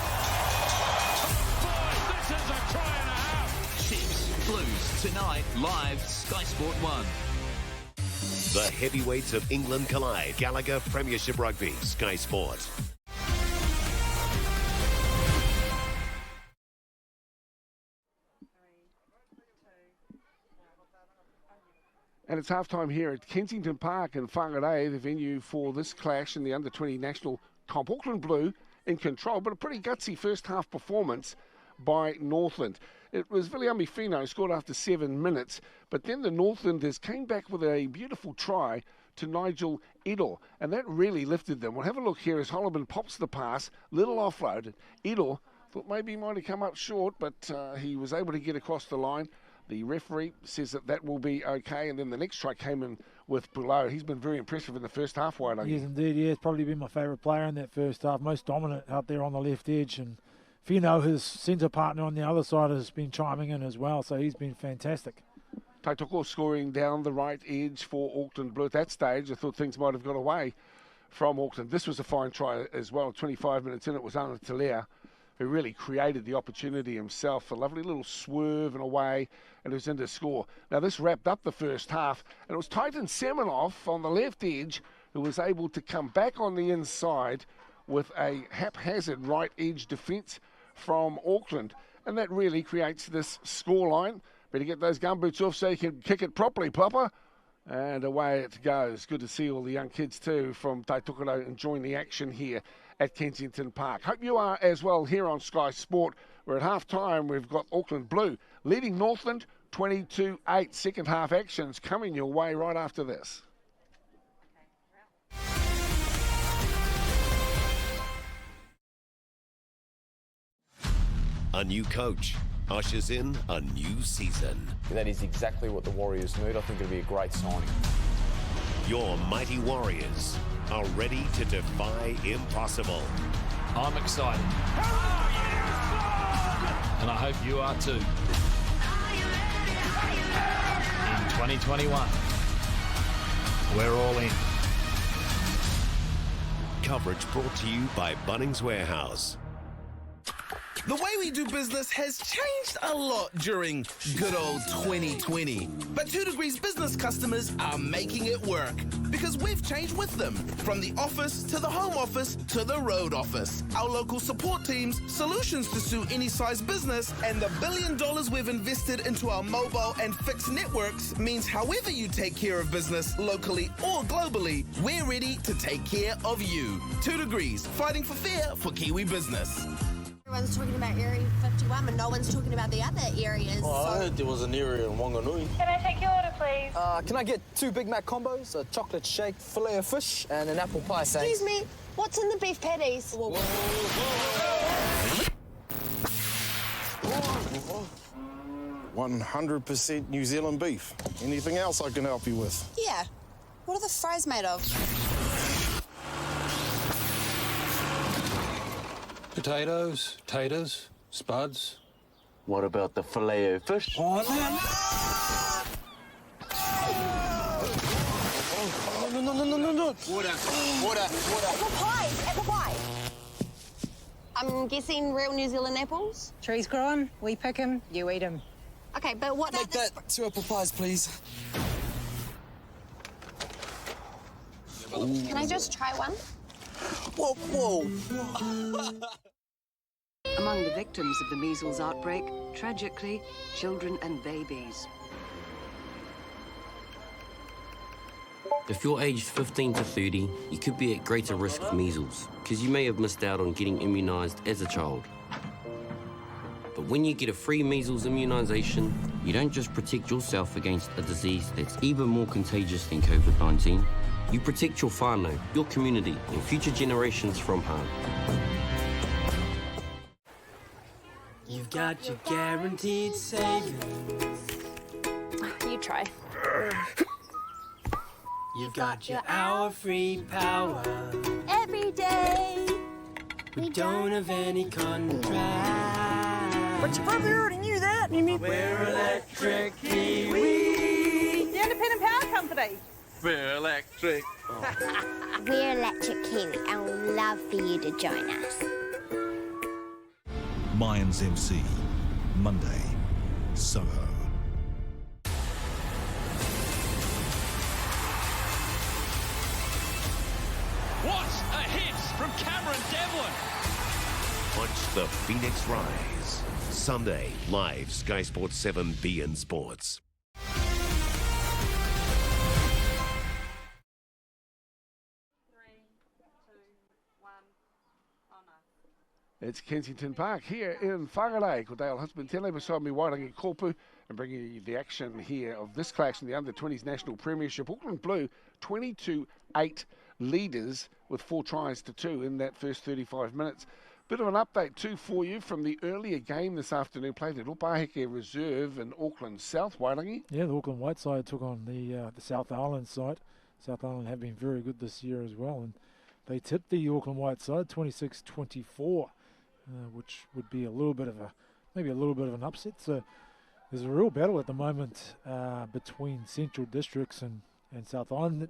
Boys, this is a try and a half. Chiefs, Blues, tonight, live, Sky Sport 1. The heavyweights of England collide. Gallagher Premiership Rugby, Sky Sport. And it's halftime here at Kensington Park in Whangarei, the venue for this clash in the under-20 national comp. Auckland Blue in control, but a pretty gutsy first half performance by Northland. It was Viliami Fino scored after 7 minutes, but then the Northlanders came back with a beautiful try to Nigel Edor, and that really lifted them. We'll have a look here as Holloman pops the pass, little offload. Edor thought maybe he might have come up short, but he was able to get across the line. The referee says that will be okay, and then the next try came in with Below. He's been very impressive in the first half, wide. Yes, indeed. Yeah, it's probably been my favourite player in that first half. Most dominant out there on the left edge. And Fino, his centre partner on the other side, has been chiming in as well, so he's been fantastic. Taitoko scoring down the right edge for Auckland Blue. At that stage, I thought things might have got away from Auckland. This was a fine try as well. 25 minutes in, it was Ana Talea who really created the opportunity himself. A lovely little swerve and away, and it was in to score. Now, this wrapped up the first half, and it was Titan Semenoff on the left edge who was able to come back on the inside with a haphazard right edge defence from Auckland. And that really creates this scoreline. Better get those gumboots off so you can kick it properly, Papa. And away it goes. Good to see all the young kids too from Taitokoro enjoying the action here at Kensington Park. Hope you are as well here on Sky Sport. We're at half time. We've got Auckland Blue leading Northland 22-8 second half actions coming your way right after this. A new coach ushers in a new season. That is exactly what the Warriors need. I think it'll be a great signing. Your mighty Warriors are ready to defy impossible. I'm excited. And I hope you are too. In 2021, we're all in. Coverage brought to you by Bunnings Warehouse. The way we do business has changed a lot during good old 2020. But 2 Degrees business customers are making it work because we've changed with them. From the office to the home office to the road office. Our local support teams, solutions to suit any size business, and the $1 billion we've invested into our mobile and fixed networks means however you take care of business locally or globally, we're ready to take care of you. 2 Degrees, fighting for fair for Kiwi business. Everyone's talking about Area 51, but no one's talking about the other areas. I heard there was an area in Wanganui. Can I take your order, please? Can I get 2 Big Mac combos, a chocolate shake, fillet of fish, and an apple pie, thanks. Excuse me, what's in the beef patties? Whoa. 100% New Zealand beef. Anything else I can help you with? Yeah. What are the fries made of? Potatoes, taters, spuds. What about the fillet of fish? Oh, no. Water. Apple pie. I'm guessing real New Zealand apples? Trees grow 'em, we pick 'em, you eat 'em. Okay, but what Make that 2 apple pies, please. Can I just try one? Whoa. Among the victims of the measles outbreak, tragically, children and babies. If you're aged 15 to 30, you could be at greater risk of measles because you may have missed out on getting immunised as a child. But when you get a free measles immunisation, you don't just protect yourself against a disease that's even more contagious than COVID-19. You protect your whānau, your community, and future generations from harm. You've got your guaranteed savings. You try. You've got your hour-free power. Every day. We don't have any contract. But you probably already knew that. We're Electric Kiwi. The Independent Power Company. We're electric. We're Electric Kiwi and we'd love for you to join us. Mayans MC, Monday, Soho. What a hit from Cameron Devlin. Watch the Phoenix rise. Sunday, live Sky Sports 7 BN Sports. It's Kensington Park here in Whangarei. Ko Dale Husband Tele beside me, Wairangi Kopu, and bringing you the action here of this clash in the Under-20s National Premiership. Auckland Blue, 22-8 leaders with 4 tries to 2 in that first 35 minutes. Bit of an update too for you from the earlier game this afternoon. Played at Opaheke Reserve in Auckland South, Wairangi. Yeah, the Auckland White side took on the South Island side. South Island have been very good this year as well, and they tipped the Auckland White side 26-24. Which would be maybe a little bit of an upset. So there's a real battle at the moment between Central Districts and South Island.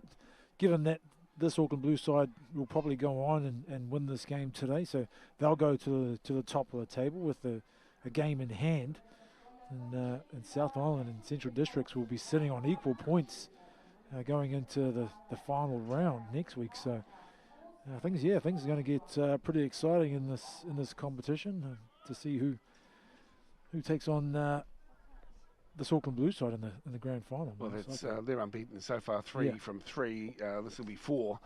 Given that this Auckland Blue side will probably go on and win this game today, so they'll go to the top of the table with a game in hand. And South Island and Central Districts will be sitting on equal points going into the final round next week. So. Things are going to get pretty exciting in this competition to see who takes on this Auckland Blue side in the grand final. Well, they're unbeaten so far, 3 from 3. This will be 4.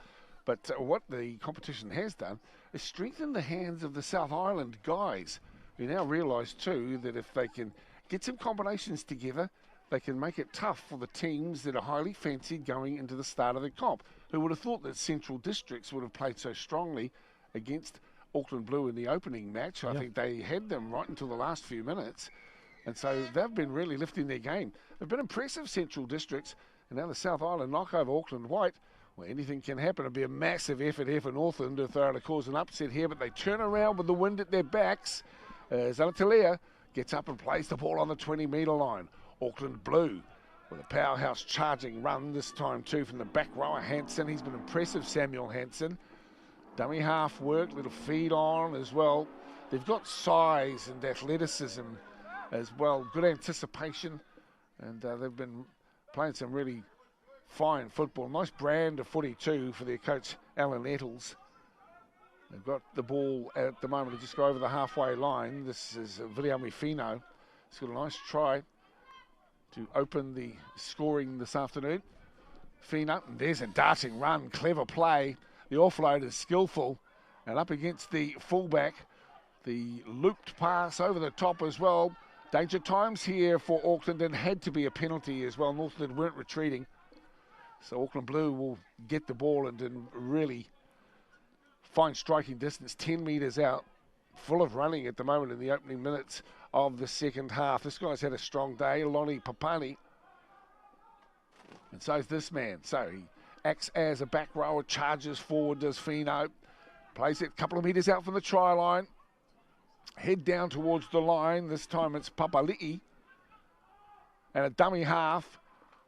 But what the competition has done is strengthen the hands of the South Island guys. We now realise too that if they can get some combinations together they can make it tough for the teams that are highly fancied going into the start of the comp. Who would have thought that Central Districts would have played so strongly against Auckland Blue in the opening match? I think they had them right until the last few minutes. And so they've been really lifting their game. They've been impressive, Central Districts. And now the South Island knock over Auckland White. Well, anything can happen. It'll be a massive effort here for Northland if they're to cause an upset here. But they turn around with the wind at their backs. Zalatalea gets up and plays the ball on the 20-metre line. Auckland Blue with a powerhouse charging run this time too from the back rower Hansen. He's been impressive, Samuel Hansen. Dummy half work, little feed on as well. They've got size and athleticism as well, good anticipation, and they've been playing some really fine football. Nice brand of footy too for their coach Alan Ettles. They've got the ball at the moment to just go over the halfway line. This is Viliami Fino. He's got a nice try to open the scoring this afternoon. Fino, and there's a darting run, clever play. The offload is skillful, and up against the fullback. The looped pass over the top as well. Danger times here for Auckland, and had to be a penalty as well. Northland weren't retreating. So Auckland Blue will get the ball and then really fine striking distance, 10 metres out. Full of running at the moment in the opening minutes of the second half. This guy's had a strong day, Lonnie Papani. And so's this man. So he acts as a back rower, charges forward, does Fino. Plays it a couple of metres out from the try line. Head down towards the line. This time it's Papali'i. And a dummy half.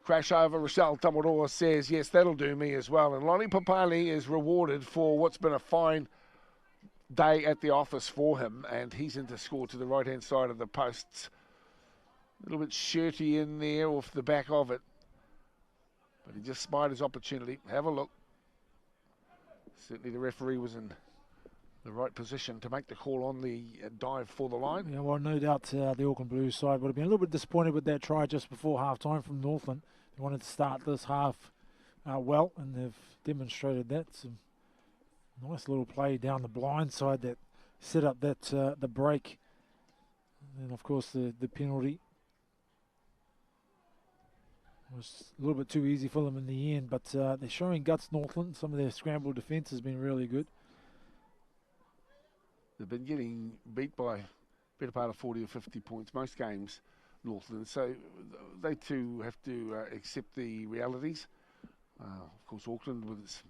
Crash over. Rochelle Tamarua says, yes, that'll do me as well. And Lonnie Papali is rewarded for what's been a fine day at the office for him, and he's in to score to the right-hand side of the posts. A little bit shirty in there off the back of it, but he just spied his opportunity. Have a look. Certainly the referee was in the right position to make the call on the dive for the line. Yeah, well, no doubt the Auckland Blue side would have been a little bit disappointed with that try just before half-time from Northland. They wanted to start this half well, and they've demonstrated that. Some nice little play down the blind side that set up that the break. And, of course, the penalty was a little bit too easy for them in the end. But they're showing guts, Northland. Some of their scramble defence has been really good. They've been getting beat by better part of 40 or 50 points most games, Northland. So they too have to accept the realities. Of course, Auckland with its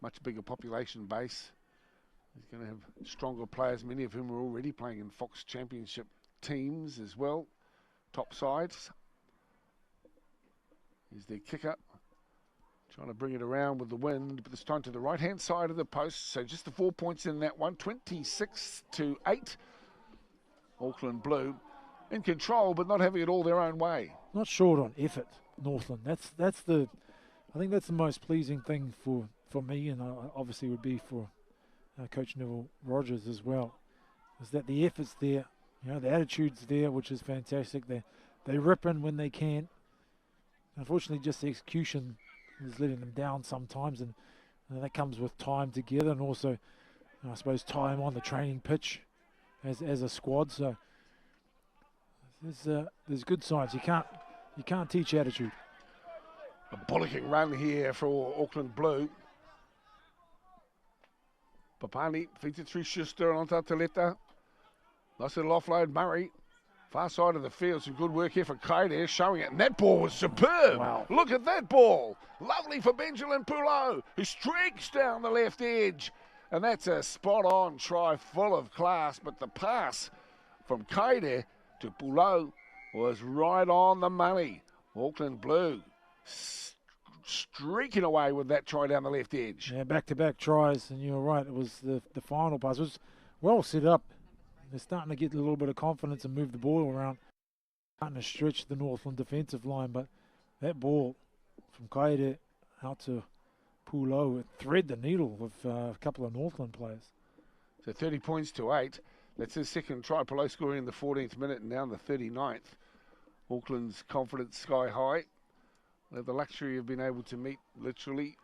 much bigger population base is going to have stronger players, many of whom are already playing in Fox Championship teams as well. Top sides. Here's their kicker. Trying to bring it around with the wind, but this time to the right-hand side of the post. So just the 4 points in that one, 26-8. Auckland Blue in control, but not having it all their own way. Not short on effort, Northland. I think that's the most pleasing thing for me, and obviously would be for Coach Neville Rogers as well, is that the effort's there, the attitude's there, which is fantastic. They rip in when they can. Unfortunately, just the execution is letting them down sometimes, and that comes with time together, and also, I suppose, time on the training pitch as a squad. So there's good signs. You can't teach attitude. A bullocking run here for Auckland Blue. Papani feeds it through Schuster onto Taleta. Nice little offload, Murray. Far side of the field, some good work here for Kaide, showing it. And that ball was superb. Wow. Look at that ball. Lovely for Benjamin Poulot, who streaks down the left edge. And that's a spot-on try, full of class. But the pass from Kaide to Poulot was right on the money. Auckland Blue streaking away with that try down the left edge. Yeah, back-to-back tries, and you're right. It was the final pass. It was well set up. They're starting to get a little bit of confidence and move the ball around. Starting to stretch the Northland defensive line, but that ball from Kaide out to Poulot thread the needle with a couple of Northland players. So 30 points to 8. That's his second try. Poulot scoring in the 14th minute and now the 39th. Auckland's confidence sky high. They have the luxury of being able to meet literally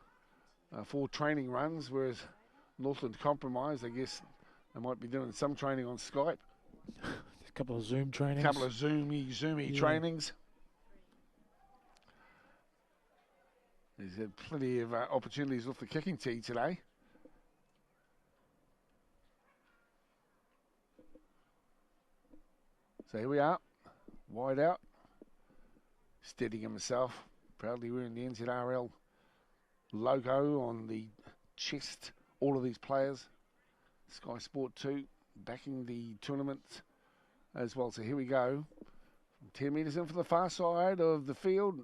4 training runs, whereas Northland compromised. I guess they might be doing some training on Skype. A couple of Zoom trainings. A couple of zoomy trainings. had plenty of opportunities off the kicking tee today. So here we are, wide out, steadying himself, proudly wearing the NZRL logo on the chest, all of these players. Sky Sport 2 backing the tournament as well. So here we go, 10 metres in from the far side of the field.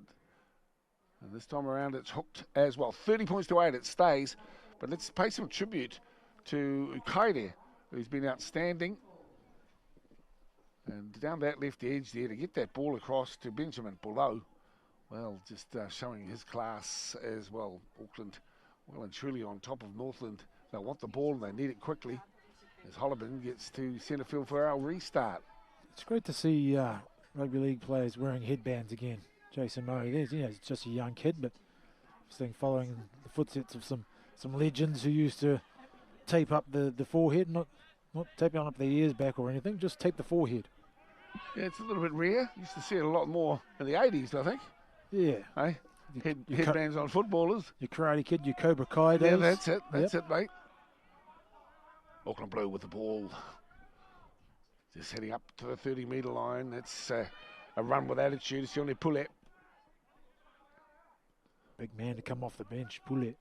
And this time around it's hooked as well. 30 points to 8, it stays. But let's pay some tribute to Kaire, who's been outstanding. And down that left edge there to get that ball across to Benjamin below. Well, just showing his class as well. Auckland well and truly on top of Northland. They want the ball and they need it quickly as Hollibin gets to centre field for our restart. It's great to see rugby league players wearing headbands again. Jason Murray, there's, he's just a young kid, but I think following the footsteps of some legends who used to tape up the forehead, not taping up their ears back or anything, just tape the forehead. Yeah, it's a little bit rare. Used to see it a lot more in the 80s, I think. Yeah. Hey, headbands on footballers. Your Karate Kid, your Cobra Kai days. Yeah, that's it. That's it, mate. Auckland Blue with the ball. Just heading up to the 30-metre line. That's a run with attitude. It's the only Poulet. Big man to come off the bench, Poulet.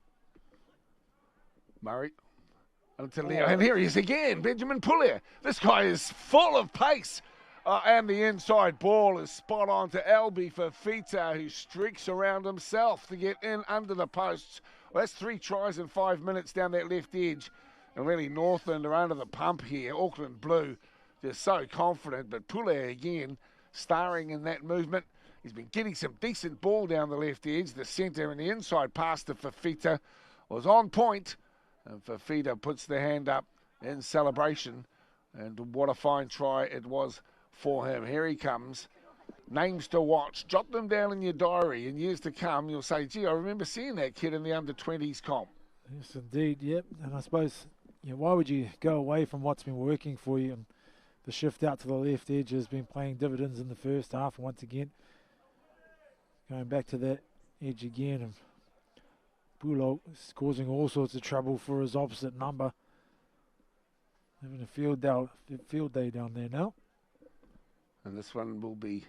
Murray. And here he is again, Benjamin Poulet. This guy is full of pace. And the inside ball is spot on to Albi Fafita, who streaks around himself to get in under the posts. Well, that's 3 tries in 5 minutes down that left edge. And really, Northland are under the pump here. Auckland Blue just so confident. But Poulet again, starring in that movement. He's been getting some decent ball down the left edge. The centre and the inside pass to Fafita was on point. And Fafita puts the hand up in celebration. And what a fine try it was for him. Here he comes. Names to watch. Jot them down in your diary. In years to come, you'll say, gee, I remember seeing that kid in the under-20s comp. Yes, indeed, yep. And I suppose, why would you go away from what's been working for you? And the shift out to the left edge has been playing dividends in the first half once again. Going back to that edge again. And Bulo is causing all sorts of trouble for his opposite number. Having a field day down there now. And this one will be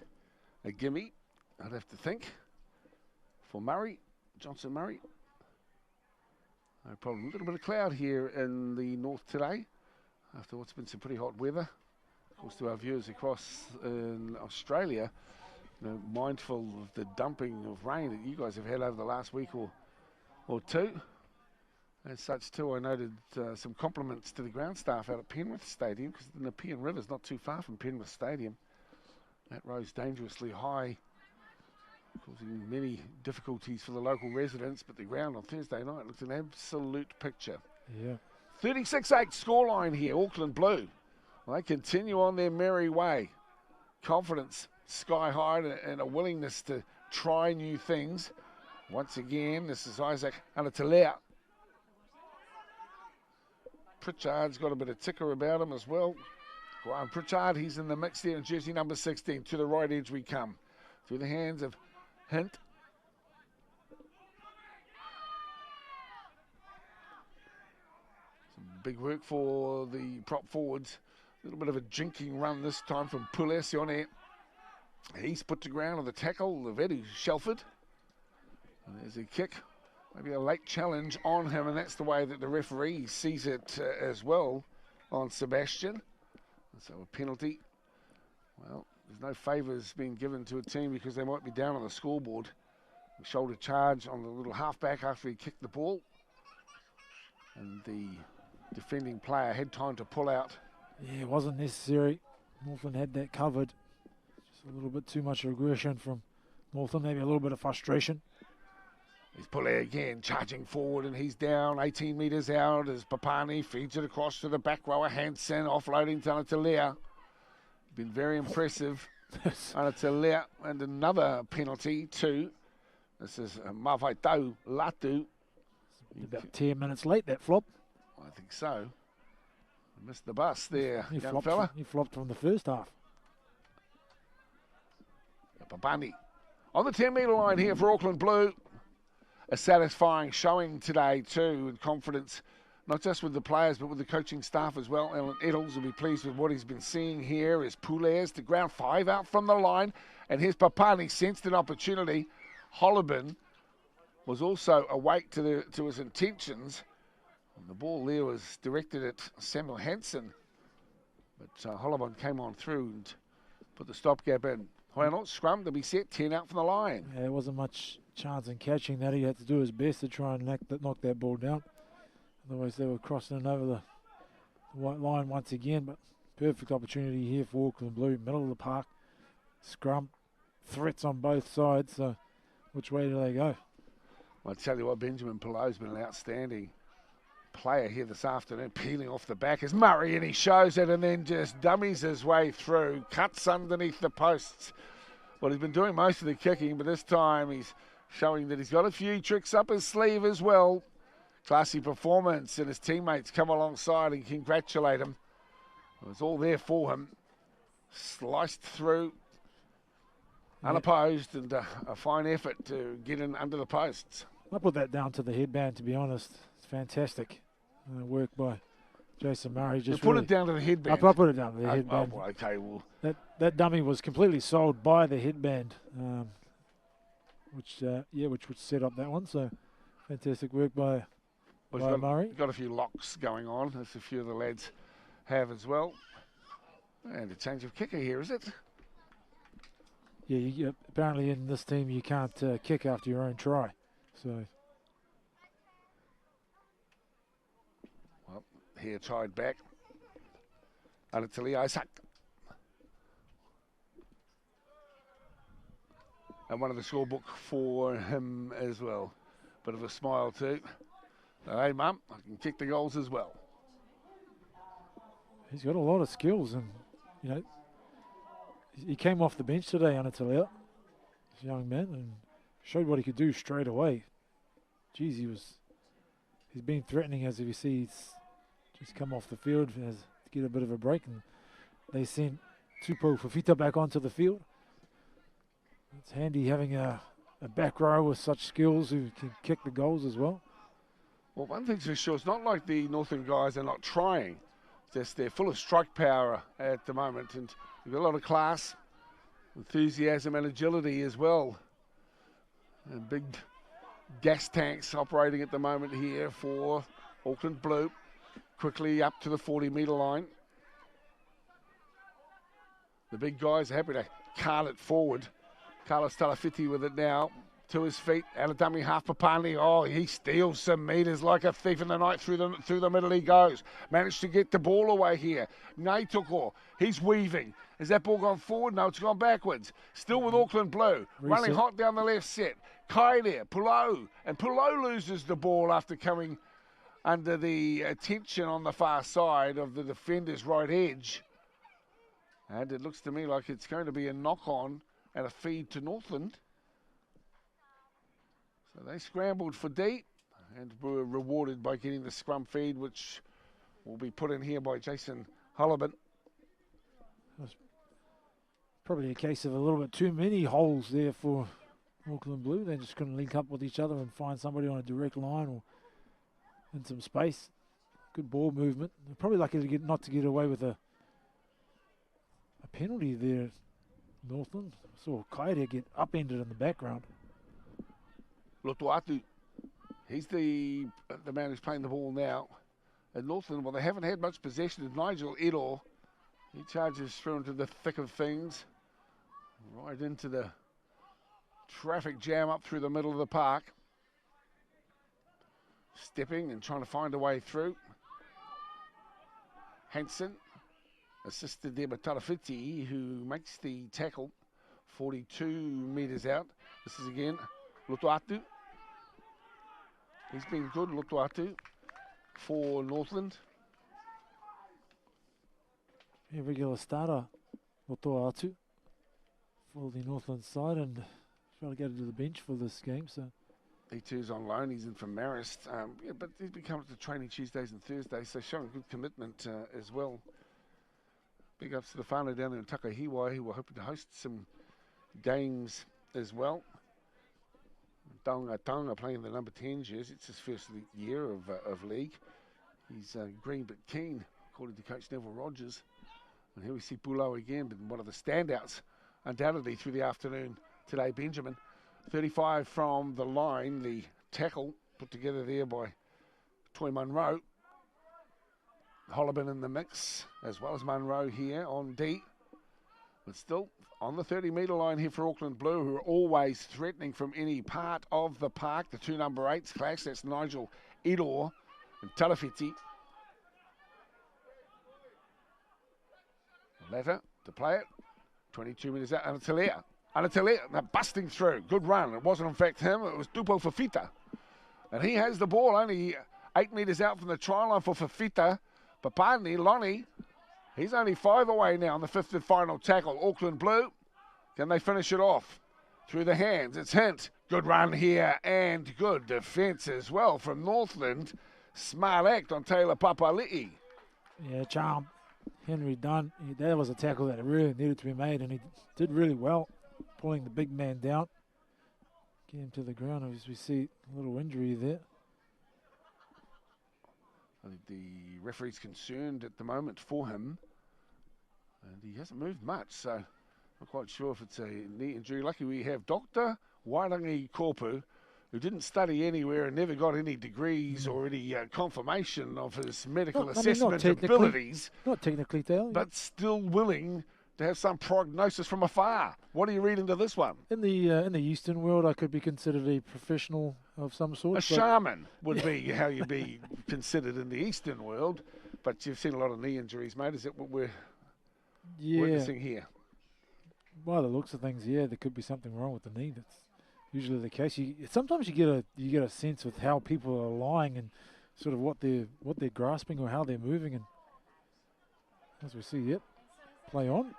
a gimme, I'd have to think, for Murray, Johnson Murray. No problem. A little bit of cloud here in the north today, after what's been some pretty hot weather. Of course, to our viewers across in Australia, mindful of the dumping of rain that you guys have had over the last week or two. As such, too, I noted some compliments to the ground staff out at Penrith Stadium, because the Nepean River's not too far from Penrith Stadium. That rose dangerously high, causing many difficulties for the local residents, but the ground on Thursday night looked an absolute picture. Yeah. 36-8 scoreline here, Auckland Blue. Well, they continue on their merry way. Confidence sky high and a willingness to try new things. Once again, this is Isaac Anatalea. Pritchard's got a bit of ticker about him as well. Graham Pritchard, he's in the mix there in jersey number 16. To the right edge we come. Through the hands of Hint. Some big work for the prop forwards. A little bit of a jinking run this time from Pulesione. He's put to ground on the tackle. Levetu Shelford. And there's a kick. Maybe a late challenge on him, and that's the way that the referee sees it as well on Sebastian. So a penalty. Well, there's no favours being given to a team because they might be down on the scoreboard. Shoulder charge on the little halfback after he kicked the ball. And the defending player had time to pull out. Yeah, it wasn't necessary. Northland had that covered. Just a little bit too much aggression from Northland, maybe a little bit of frustration. He's pulling again, charging forward, and he's down 18 metres out as Papani feeds it across to the back rower. Hansen offloading to Anatalea. Been very impressive. Anatalea, and another penalty too. This is Mavaitau Latu. About 10 minutes late, that flop. I think so. Missed the bus there, He young fella. He flopped from the first half. Papani on the 10-metre line here for Auckland Blue. a satisfying showing today too, and confidence, not just with the players, but with the coaching staff as well. Alan Eddles will be pleased with what he's been seeing here as Pouliers to ground 5 out from the line. And here's Papani, sensed an opportunity. Holloban was also awake to his intentions. And the ball there was directed at Samuel Hansen. But Holloban came on through and put the stopgap in. Hoyanot scrum to be set, 10 out from the line. Yeah, there wasn't much chance in catching that. He had to do his best to try and knock that ball down. Otherwise, they were crossing it over the white line once again. But perfect opportunity here for Auckland Blue, middle of the park. Scrum, threats on both sides. So, which way do they go? Well, I tell you what, Benjamin Pilow's been an outstanding player here this afternoon, peeling off the back as Murray, and he shows it and then just dummies his way through, cuts underneath the posts. Well, he's been doing most of the kicking, but this time he's showing that he's got a few tricks up his sleeve as well. Classy performance, and his teammates come alongside and congratulate him. It was all there for him. Sliced through, unopposed, and a fine effort to get in under the posts. I put that down to the headband, to be honest. It's fantastic work by Jason Murray. Just put it down to the headband. I put it down to the headband. Oh, okay, well. That dummy was completely sold by the headband, which would set up that one. So fantastic work by Murray. Got a few locks going on, as a few of the lads have as well. And a change of kicker here, is it? Yeah, apparently in this team you can't kick after your own try. So. Well, here tied back. Alatili Isaac. And one of the scorebook for him as well. Bit of a smile too. Hey, Mum, I can kick the goals as well. He's got a lot of skills, and, you know, he came off the bench today, Anatalia, this young man, and showed what he could do straight away. Geez, he's been threatening, as if you see he's just come off the field to get a bit of a break, and they sent Tupo Fafita back onto the field. It's handy having a back row with such skills who can kick the goals as well. Well, one thing's for sure, it's not like the Northland guys are not trying. Just they're full of strike power at the moment, and they've got a lot of class, enthusiasm and agility as well. And big gas tanks operating at the moment here for Auckland Blue. Quickly up to the 40-metre line. The big guys are happy to cart it forward. Carlos Talafiti with it now. To his feet, out of dummy half Papani. Oh, he steals some metres like a thief in the night. Through the middle he goes. Managed to get the ball away here. Naituko, he's weaving. Has that ball gone forward? No, it's gone backwards. Still with Auckland Blue. Reset. Running hot down the left set. Kai there, Pulau. And Pulau loses the ball after coming under the attention on the far side of the defender's right edge. And it looks to me like it's going to be a knock-on and a feed to Northland. So they scrambled for deep and were rewarded by getting the scrum feed, which will be put in here by Jason Holloban. Probably a case of a little bit too many holes there for Auckland Blue. They just couldn't link up with each other and find somebody on a direct line or in some space. Good ball movement. They're probably lucky to not to get away with a penalty there, Northland. I saw Kaede get upended in the background. Lotuatu, he's the man who's playing the ball now. And Northland, well, they haven't had much possession of Nigel Edor. He charges through into the thick of things, right into the traffic jam up through the middle of the park. Stepping and trying to find a way through. Hansen, assisted there by Tarafiti, who makes the tackle 42 metres out. This is again Lotuatu. He's been good, Lotuatu, for Northland. Yeah, regular starter, Lotuatu, for the Northland side, and trying to get to the bench for this game. So E2's on loan, he's in from Marist, but he's been coming to training Tuesdays and Thursdays, so showing good commitment as well. Big ups to the whānau down there in Takahiwai, who are hoping to host some games as well. Tonga playing the number 10 jersey. It's his first year of league. He's green but keen, according to Coach Neville Rogers. And here we see Bulo again, but one of the standouts, undoubtedly, through the afternoon today, Benjamin. 35 from the line, the tackle put together there by Toy Munro. Hollobin in the mix, as well as Munro here on D. But still on the 30-metre line here for Auckland Blue, who are always threatening from any part of the park. The two number 8s clash. That's Nigel Edor and Talafiti. The latter to play it. 22 metres out. Anatelia, they're busting through. Good run. It wasn't, in fact, him. It was Dupo Fafita. And he has the ball only 8 metres out from the try line for Fafita. Papani, Lonnie, he's only 5 away now on the 5th and final tackle. Auckland Blue, can they finish it off? Through the hands, it's Hint. Good run here and good defence as well from Northland. Smart act on Taylor Papali'i. Yeah, charm. Henry Dunn, that was a tackle that really needed to be made, and he did really well, pulling the big man down. Get him to the ground as we see a little injury there. I think the referee's concerned at the moment for him, and he hasn't moved much, so I'm not quite sure if it's a knee injury. Lucky we have Dr. Wairangi Korpu, who didn't study anywhere and never got any degrees or any confirmation of his medical assessment abilities. Not technically, Dale. But still willing to have some prognosis from afar. What do you read into this one? In the Eastern world, I could be considered a professional of some sort. A shaman would be how you'd be considered in the Eastern world. But you've seen a lot of knee injuries, mate. Is that what we're witnessing here? By the looks of things, yeah, there could be something wrong with the knee. That's usually the case. Sometimes you get a sense with how people are lying and sort of what they're grasping or how they're moving. And as we see, yep, play on.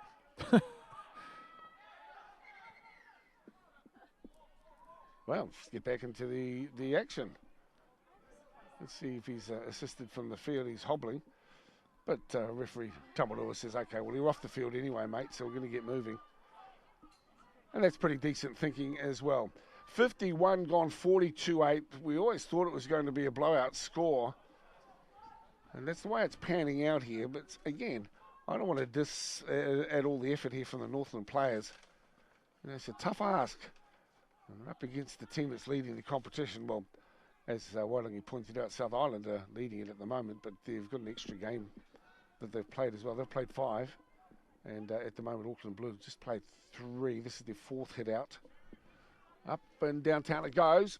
Well, let's get back into the action. Let's see if he's assisted from the field. He's hobbling. But referee Tamarua says, okay, well, you're off the field anyway, mate, so we're going to get moving. And that's pretty decent thinking as well. 51 gone 42-8. We always thought it was going to be a blowout score. And that's the way it's panning out here. But again, I don't want to add all the effort here from the Northland players. You know, it's a tough ask. And we're up against the team that's leading the competition. Well, as Wairangi pointed out, South Island are leading it at the moment, but they've got an extra game that they've played as well. They've played 5. And at the moment, Auckland Blue have just played 3. This is their 4th hit out. Up and downtown it goes.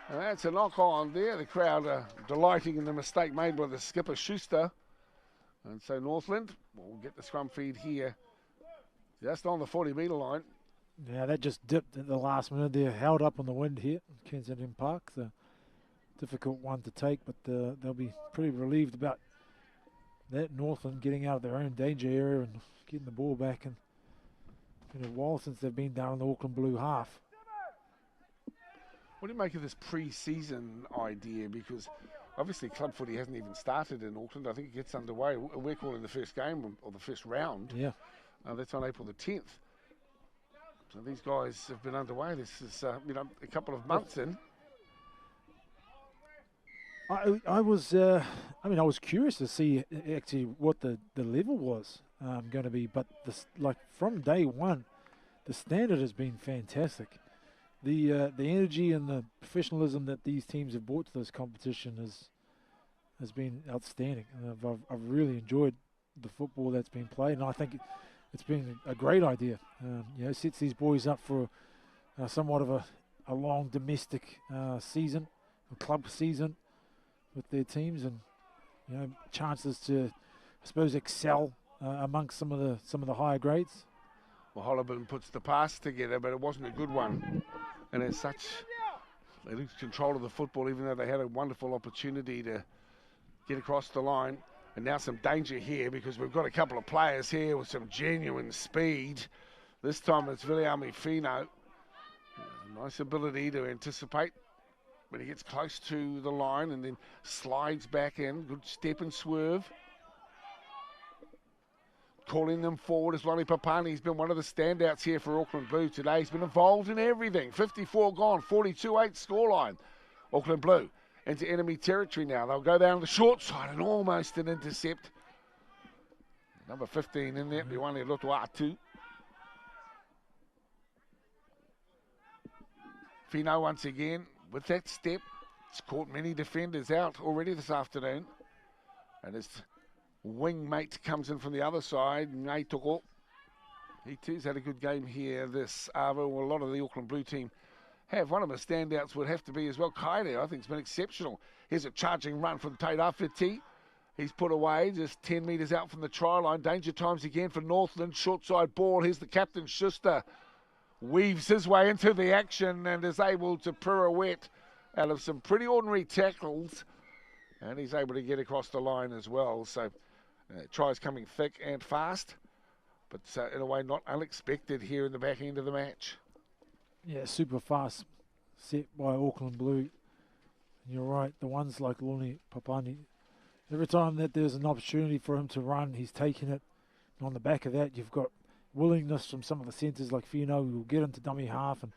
And that's a knock on there. The crowd are delighting in the mistake made by the skipper, Schuster. And so Northland will get the scrum feed here just on the 40-metre line. Yeah, that just dipped at the last minute. They're held up on the wind here in Kensington Park. It's a difficult one to take, but they'll be pretty relieved about that. Northland getting out of their own danger area and getting the ball back. And it's been a while since they've been down in the Auckland Blue half. What do you make of this pre-season idea? Because obviously club footy hasn't even started in Auckland. I think it gets underway. We're calling the first game or the first round. Yeah. That's on April the 10th. So these guys have been underway. This is, a couple of months in. I was curious to see actually what the level was going to be, but from day one, the standard has been fantastic. The energy and the professionalism that these teams have brought to this competition has been outstanding. And I've really enjoyed the football that's been played, and I think it's been a great idea. Sets these boys up for somewhat of a long domestic season, a club season with their teams, and chances to, I suppose, excel amongst some of the higher grades. Well, Hollobin puts the pass together, but it wasn't a good one. And as such, they lose control of the football, even though they had a wonderful opportunity to get across the line. And now some danger here because we've got a couple of players here with some genuine speed. This time it's Viliami Fino. Nice ability to anticipate when he gets close to the line and then slides back in. Good step and swerve. calling them forward is Lonnie Papani. He's been one of the standouts here for Auckland Blue today. He's been involved in everything. 54 gone, 42-8 scoreline. Auckland Blue into enemy territory now. They'll go down the short side and almost an intercept. Number 15 in there, Biwane Lotuatu. Fino once again with that step. It's caught many defenders out already this afternoon. And his wing mate comes in from the other side, Ngai Toko. He too's had a good game here this Ava. Well, a lot of the Auckland Blue team have. One of the standouts would have to be as well Kaire. I think it's been exceptional. Here's a charging run from Te Rāwhiti. He's put away just 10 metres out from the try line. Danger times again for Northland. Short side ball. Here's the captain, Schuster. Weaves his way into the action and is able to pirouette out of some pretty ordinary tackles. And he's able to get across the line as well. So tries coming thick and fast. But in a way not unexpected here in the back end of the match. Yeah, super fast set by Auckland Blue. You're right, the ones like Lonnie Papani, every time that there's an opportunity for him to run, he's taking it. And on the back of that, you've got willingness from some of the centres like Fino, who will get into dummy half, and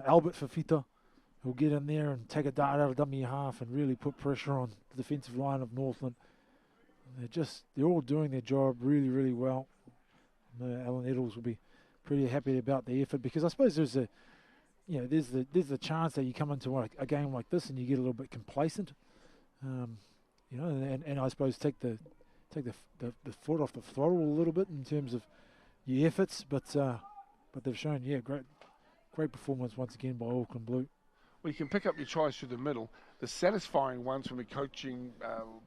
Albert Fafita, who'll get in there and take a dart out of dummy half and really put pressure on the defensive line of Northland. They're all doing their job really, really well. Alan Eddles will be pretty happy about the effort, because I suppose there's the chance that you come into a game like this and you get a little bit complacent, and I suppose take the foot off the throttle a little bit in terms of your efforts, but they've shown great performance once again by Auckland Blue. Well, you can pick up your tries through the middle. The satisfying ones from a coaching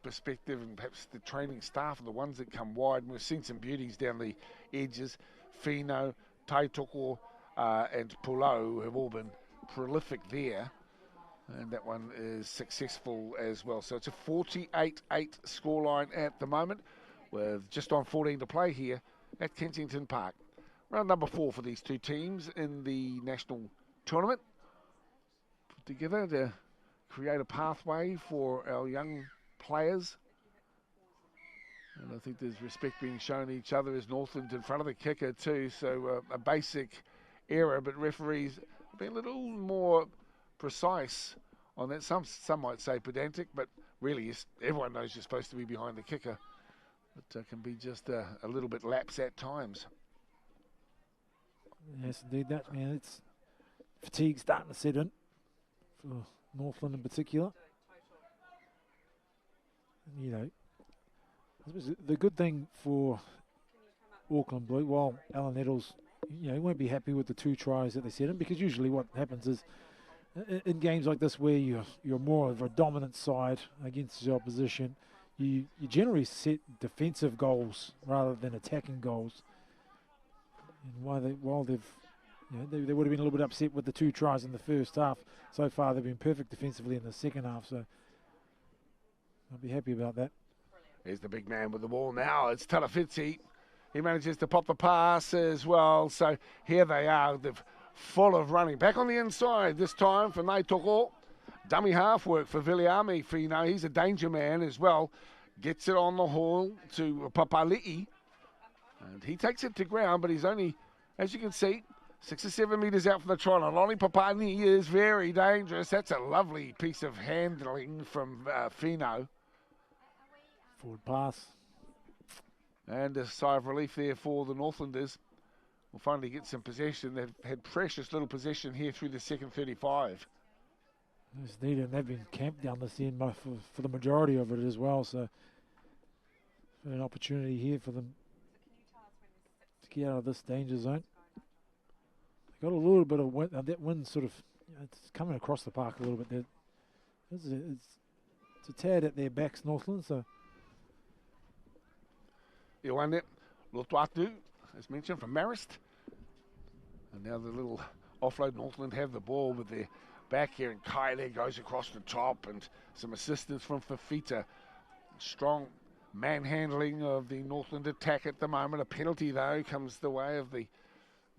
perspective and perhaps the training staff are the ones that come wide. And we've seen some beauties down the edges. Fino, Taitoko and Pulau have all been prolific there. And that one is successful as well. So it's a 48-8 scoreline at the moment with just on 14 to play here at Kensington Park. Round number 4 for these two teams in the national tournament. Put together to create a pathway for our young players. And I think there's respect being shown each other as Northland in front of the kicker too. So a basic error, but referees have been a little more precise on that. Some might say pedantic, but really everyone knows you're supposed to be behind the kicker. But can be just a little bit lapse at times. Yes, indeed. It's fatigue starting to set in for Northland in particular. I suppose the good thing for Auckland Blue, while Alan Eddles, he won't be happy with the 2 tries that they set in, because usually what happens is in games like this where you're more of a dominant side against the opposition, you generally set defensive goals rather than attacking goals. And while they would have been a little bit upset with the 2 tries in the first half, so far they've been perfect defensively in the second half, so I'll be happy about that. Here's the big man with the ball now. It's Talafiti. He manages to pop the pass as well. So here they are. They're full of running. Back on the inside this time for Naitoko. Dummy half work for Viliami Fino. He's a danger man as well. Gets it on the haul to Papali'i. And he takes it to ground, but he's only, as you can see, 6 or 7 metres out from the try line. Lonnie Papani is very dangerous. That's a lovely piece of handling from Fino. Forward pass. And a sigh of relief there for the Northlanders. We'll finally get some possession. They've had precious little possession here through the second 35. It's needed, and they've been camped down this end for the majority of it as well, so an opportunity here for them to get out of this danger zone. They got a little bit of wind, that wind sort of, it's coming across the park a little bit there. It's a tad at their backs, Northland, so. Ioane Lotuatu, as mentioned, from Marist. And now the little offload. Northland have the ball with their back here, and Kaile goes across the top, and some assistance from Fafita. Strong manhandling of the Northland attack at the moment. A penalty, though, comes the way of the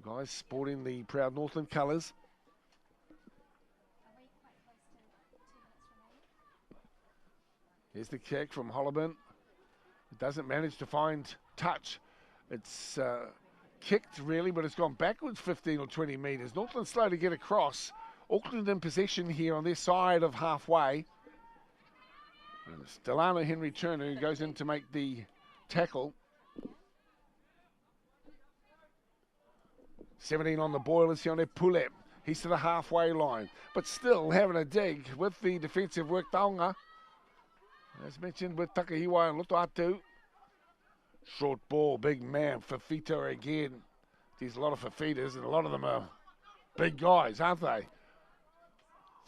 guys sporting the proud Northland colours. Here's the kick from Holleben. It doesn't manage to find touch. It's kicked really, but it's gone backwards 15 or 20 metres. Northland slow to get across. Auckland in possession here on their side of halfway. And it's Delano Henry Turner who goes in to make the tackle. 17 on the boilers here on their Pulep. He's to the halfway line, but still having a dig with the defensive work. Taonga, as mentioned, with Takahiwa and Lotoatu. Short ball, big man, Fafita again. There's a lot of Fafitas, and a lot of them are big guys, aren't they?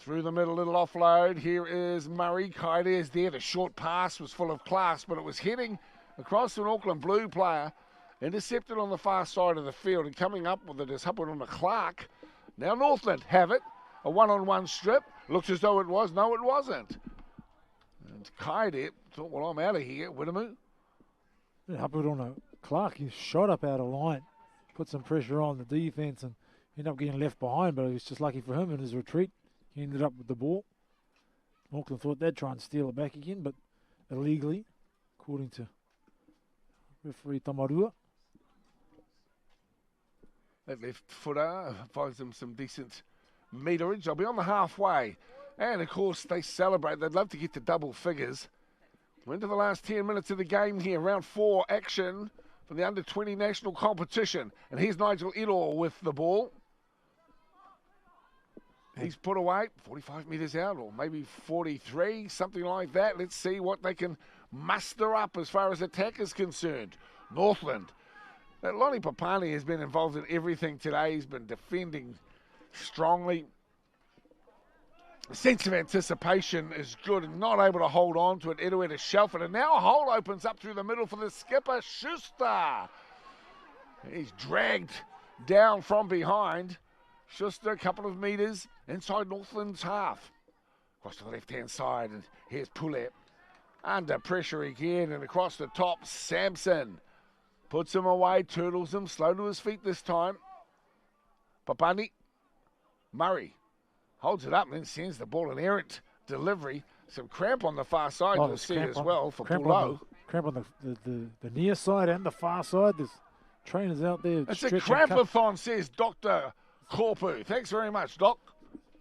Through the middle, little offload. Here is Murray. Kaide is there. The short pass was full of class, but it was heading across to an Auckland Blue player. Intercepted on the far side of the field, and coming up with it is Hapuruna Clark. Now Northland have it. A one-on-one strip. Looks as though it was. No, it wasn't. And Kaide thought, well, I'm out of here. Widamu. Hapuruna Clark, he shot up out of line. Put some pressure on the defence and ended up getting left behind, but it was just lucky for him in his retreat. He ended up with the ball. Auckland thought they'd try and steal it back again, but illegally, according to referee Tamarua. That left footer finds them some decent meterage. They'll be on the halfway. And, of course, they celebrate. They'd love to get to double figures. We're into the last 10 minutes of the game here. Round 4 action for the under-20 national competition. And here's Nigel Edor with the ball. He's put away 45 metres out, or maybe 43, something like that. Let's see what they can muster up as far as attack is concerned. Northland. Lonnie Papani has been involved in everything today. He's been defending strongly. The sense of anticipation is good and not able to hold on to it. Edouard to shelf it, and now a hole opens up through the middle for the skipper, Schuster. He's dragged down from behind. Schuster a couple of metres inside Northland's half. Across to the left-hand side, and here's Poulet. Under pressure again, and across the top, Sampson. Puts him away, turtles him, slow to his feet this time. Papani. Murray holds it up and then sends the ball an errant delivery. Some cramp on the far side, you'll see as well for Pulo. Cramp on the near side and the far side. There's trainers out there. It's a crampathon, says Dr. Corpu. Thanks very much, Doc.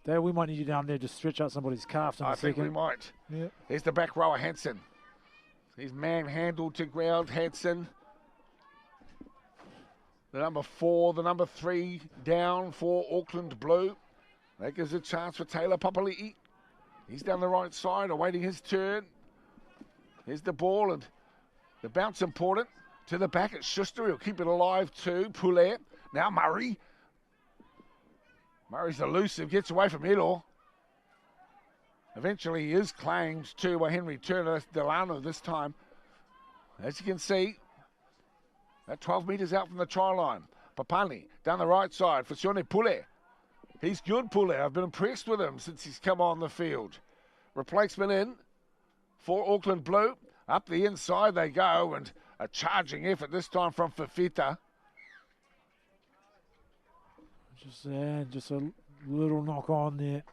Dad, we might need you down there to stretch out somebody's calves in a second. I think we might. Yeah. Here's the back rower, Hansen. He's manhandled to ground, Hansen. The number 4, the number 3 down for Auckland Blue. That gives a chance for Taylor Papali'i. He's down the right side, awaiting his turn. Here's the ball, and the bounce important. To the back, it's Schuster. He'll keep it alive too. Poulet. Now Murray. Murray's elusive, gets away from Edor. Eventually he is claimed too by Henry Turner. That's Delano this time. As you can see, at 12 metres out from the try line. Papani down the right side for Sione Poulet. He's good, Poulet. I've been impressed with him since he's come on the field. Replacement in for Auckland Blue. Up the inside they go, and a charging effort this time from Fafita. Just a little knock on there.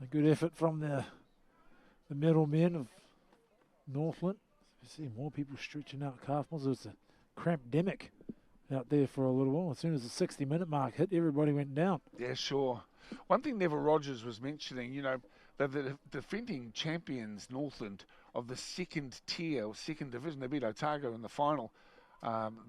A good effort from the middlemen of Northland. You see more people stretching out calf muscles. It's a cramp-demic out there for a little while. As soon as the 60-minute mark hit, everybody went down. Yeah, sure. One thing Neville Rogers was mentioning, you know, that the defending champions, Northland, of the second tier or second division, they beat Otago in the final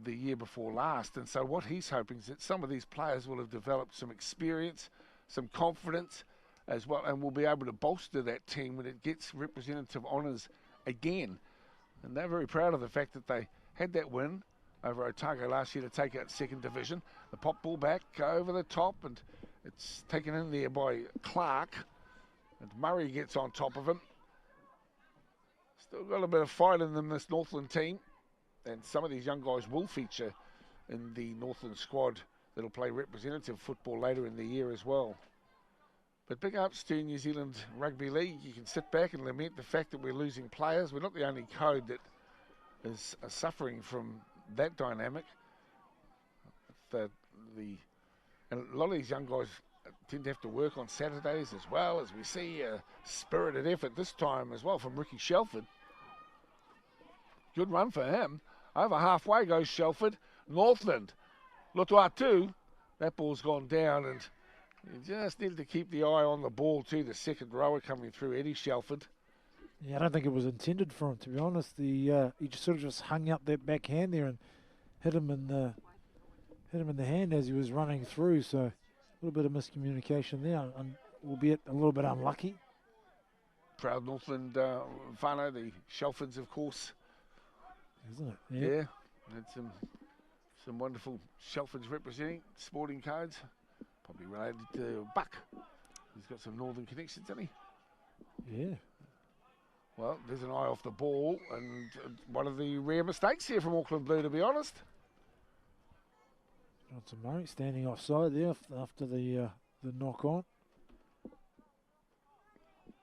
the year before last. And so what he's hoping is that some of these players will have developed some experience, some confidence as well, and will be able to bolster that team when it gets representative honours again. And they're very proud of the fact that they had that win over Otago last year to take out second division. The pop ball back over the top, and it's taken in there by Clark. And Murray gets on top of him. Still got a bit of fight in them, this Northland team. And some of these young guys will feature in the Northland squad that'll play representative football later in the year as well. But big ups to New Zealand Rugby League. You can sit back and lament the fact that we're losing players. We're not the only code that is suffering from that dynamic. And a lot of these young guys tend to have to work on Saturdays as well, as we see a spirited effort this time as well from Ricky Shelford. Good run for him. Over halfway goes Shelford. Northland. Lotuatu. That ball's gone down, and you just need to keep the eye on the ball too. The second rower coming through, Eddie Shelford. Yeah, I don't think it was intended for him, to be honest. He just sort of just hung up that backhand there and hit him in the hand as he was running through. So a little bit of miscommunication there, albeit a little bit unlucky. Proud Northland whānau, the Shelfords, of course. Isn't it? Yeah. Had some wonderful Shelfords representing sporting codes. Probably related to Buck. He's got some northern connections, hasn't he? Yeah. Well, there's an eye off the ball, and one of the rare mistakes here from Auckland Blue, to be honest. Johnson Murray standing offside there after the knock on.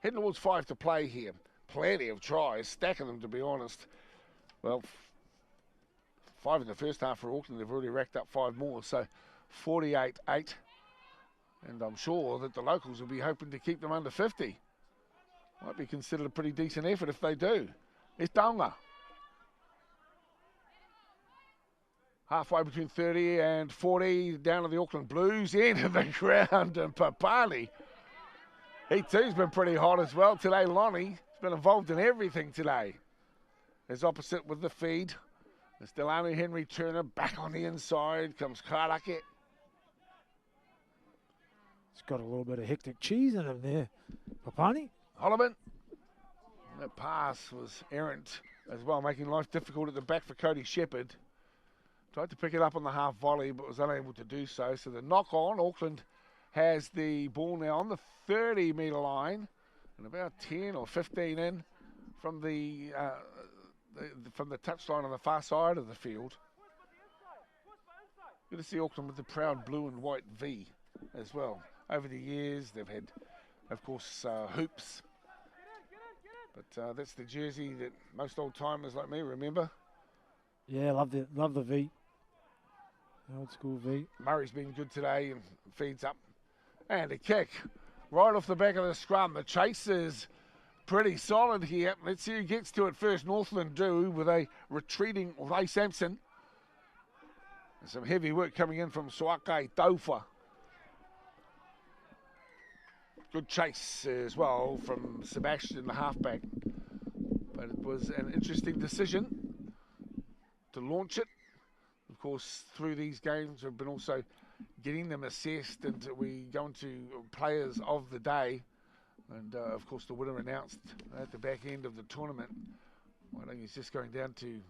Heading towards 5 to play here. Plenty of tries, stacking them, to be honest. Well, 5 in the first half for Auckland. They've already racked up 5 more, so 48-8. And I'm sure that the locals will be hoping to keep them under 50. Might be considered a pretty decent effort if they do. It's Taonga. Halfway between 30 and 40, down to the Auckland Blues, into the ground, and Papani. He too's been pretty hot as well today. Lonnie's been involved in everything today. His opposite with the feed. It's Delano Henry Turner back on the inside. Comes Karake. He's got a little bit of hectic cheese in him there. Papani. Holloman. That pass was errant as well, making life difficult at the back for Cody Shepherd. Tried to pick it up on the half volley, but was unable to do so. So the knock on, Auckland has the ball now on the 30-metre line, and about 10 or 15 in from the touchline on the far side of the field. Good to see Auckland with the proud blue and white V as well. Over the years, they've had, of course, hoops. But that's the jersey that most old-timers like me remember. Yeah, love the V. The old school V. Murray's been good today and feeds up. And a kick right off the back of the scrum. The chase is pretty solid here. Let's see who gets to it first. Northland do with a retreating Ray Sampson. And some heavy work coming in from Soake Taufa. Good chase as well from Sebastian, the halfback. But it was an interesting decision to launch it. Of course, through these games, we've been also getting them assessed, and we go into players of the day. And, of course, the winner announced at the back end of the tournament. I think he's just going down to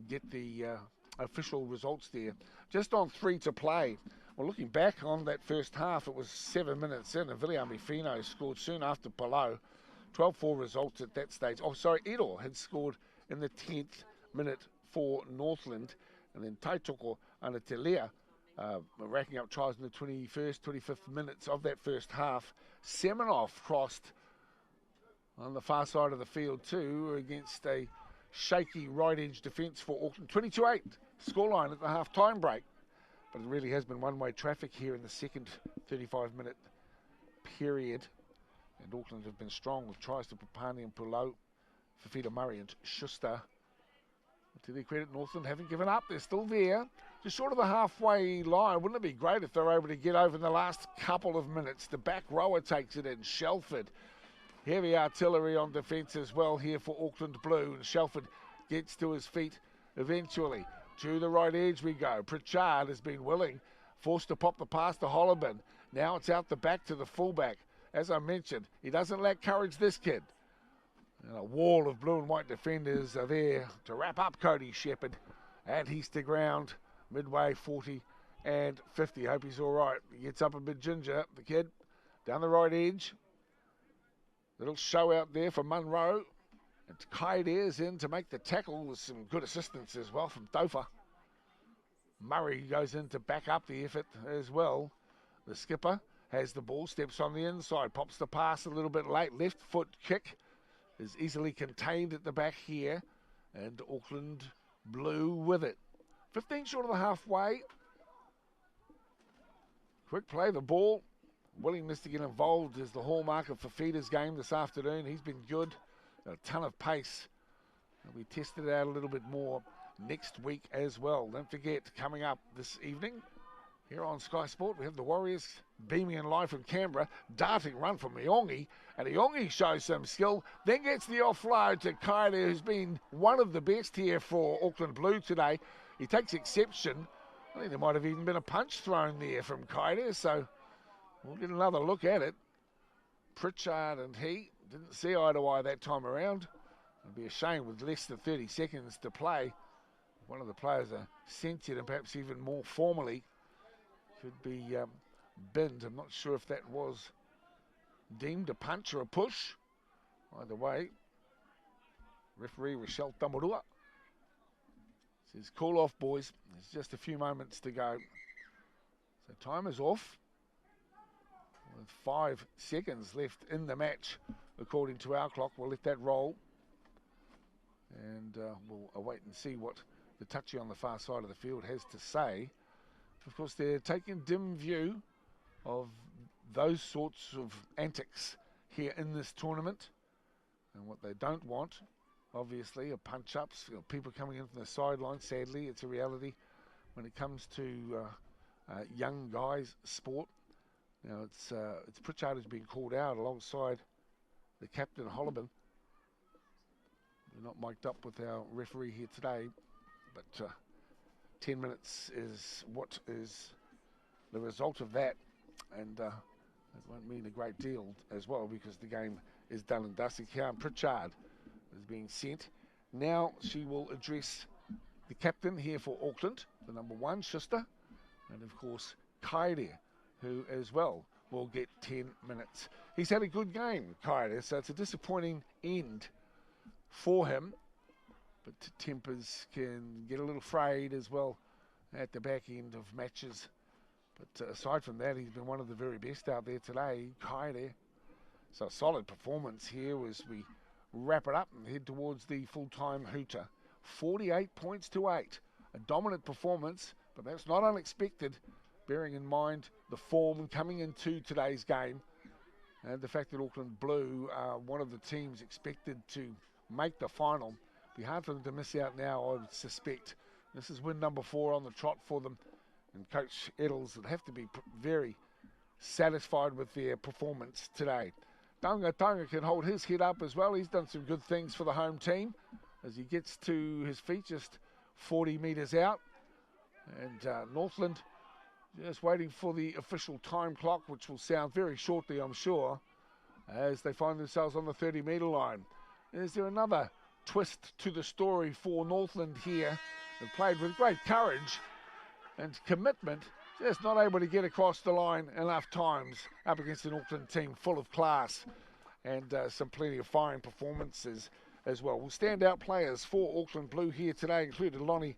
get the official results there. Just on 3 to play. Well, looking back on that first half, it was 7 minutes in, and Viliami Fino scored soon after Palau. 12-4 results at that stage. Oh, sorry, Edo had scored in the 10th minute for Northland, and then Taitoko Anatelia racking up tries in the 21st, 25th minutes of that first half. Semenov crossed on the far side of the field too against a shaky right-edge defence for Auckland. 22-8 scoreline at the half-time break. But it really has been one-way traffic here in the second 35-minute period. And Auckland have been strong with tries to Papani and Pulau, Fafita Murray and Schuster. But to their credit, Northland haven't given up. They're still there. Just short of the halfway line. Wouldn't it be great if they were able to get over in the last couple of minutes? The back rower takes it in. Shelford. Heavy artillery on defence as well here for Auckland Blue. And Shelford gets to his feet eventually. To the right edge we go. Pritchard has been willing. Forced to pop the pass to Holloman. Now it's out the back to the fullback. As I mentioned, he doesn't lack courage, this kid. And a wall of blue and white defenders are there to wrap up Cody Shepherd. And he's to ground midway 40 and 50. Hope he's all right. He gets up a bit ginger, the kid. Down the right edge. Little show out there for Munro. And Kaide's in to make the tackle with some good assistance as well from Taufa. Murray goes in to back up the effort as well. The skipper has the ball, steps on the inside, pops the pass a little bit late. Left foot kick is easily contained at the back here. And Auckland Blue with it. 15 short of the halfway. Quick play, the ball. Willingness to get involved is the hallmark of Fafita's game this afternoon. He's been good. A ton of pace We tested it out a little bit more next week as well. Don't forget, coming up this evening here on Sky Sport, we have the Warriors beaming in live from Canberra. Darting run from Iongi, and Iongi shows some skill, then gets the offload to Kaida, who's been one of the best here for Auckland Blue today. He takes exception. I think there might have even been a punch thrown there from Kaida, so we'll get another look at it. Pritchard and he didn't see eye to eye that time around. It'd be a shame with less than 30 seconds to play. One of the players are censured, and perhaps even more formally could be binned. I'm not sure if that was deemed a punch or a push. Either way, referee Rochelle Tamarua says, call off, boys. There's just a few moments to go. So time is off with 5 seconds left in the match, according to our clock. We'll let that roll, and we'll await and see what the touchy on the far side of the field has to say. Of course, they're taking dim view of those sorts of antics here in this tournament, and what they don't want, obviously, are punch-ups, people coming in from the sideline. Sadly, it's a reality when it comes to young guys' sport. Now, it's Pritchard who's been called out alongside the captain, Holliban. We're not mic'd up with our referee here today, but 10 minutes is what is the result of that, and it won't mean a great deal as well, because the game is done and dusted. Kian Pritchard is being sent. Now she will address the captain here for Auckland, the number 1, Schuster, and of course Kaide, who as well will get 10 minutes. He's had a good game, Kaide, so it's a disappointing end for him, but tempers can get a little frayed as well at the back end of matches. But aside from that, he's been one of the very best out there today, Kaide. So a solid performance here as we wrap it up and head towards the full-time hooter. 48 points to 8. A dominant performance, but that's not unexpected, bearing in mind the form coming into today's game and the fact that Auckland Blue are one of the teams expected to make the final. Be hard for them to miss out now, I would suspect. This is win number 4 on the trot for them, and Coach Eddles would have to be very satisfied with their performance today. Tonga can hold his head up as well. He's done some good things for the home team as he gets to his feet just 40 metres out. And Northland just waiting for the official time clock, which will sound very shortly, I'm sure, as they find themselves on the 30-metre line. Is there another twist to the story for Northland here? They've played with great courage and commitment, just not able to get across the line enough times up against an Auckland team full of class and some plenty of fine performances as well. Well, standout players for Auckland Blue here today included Lonnie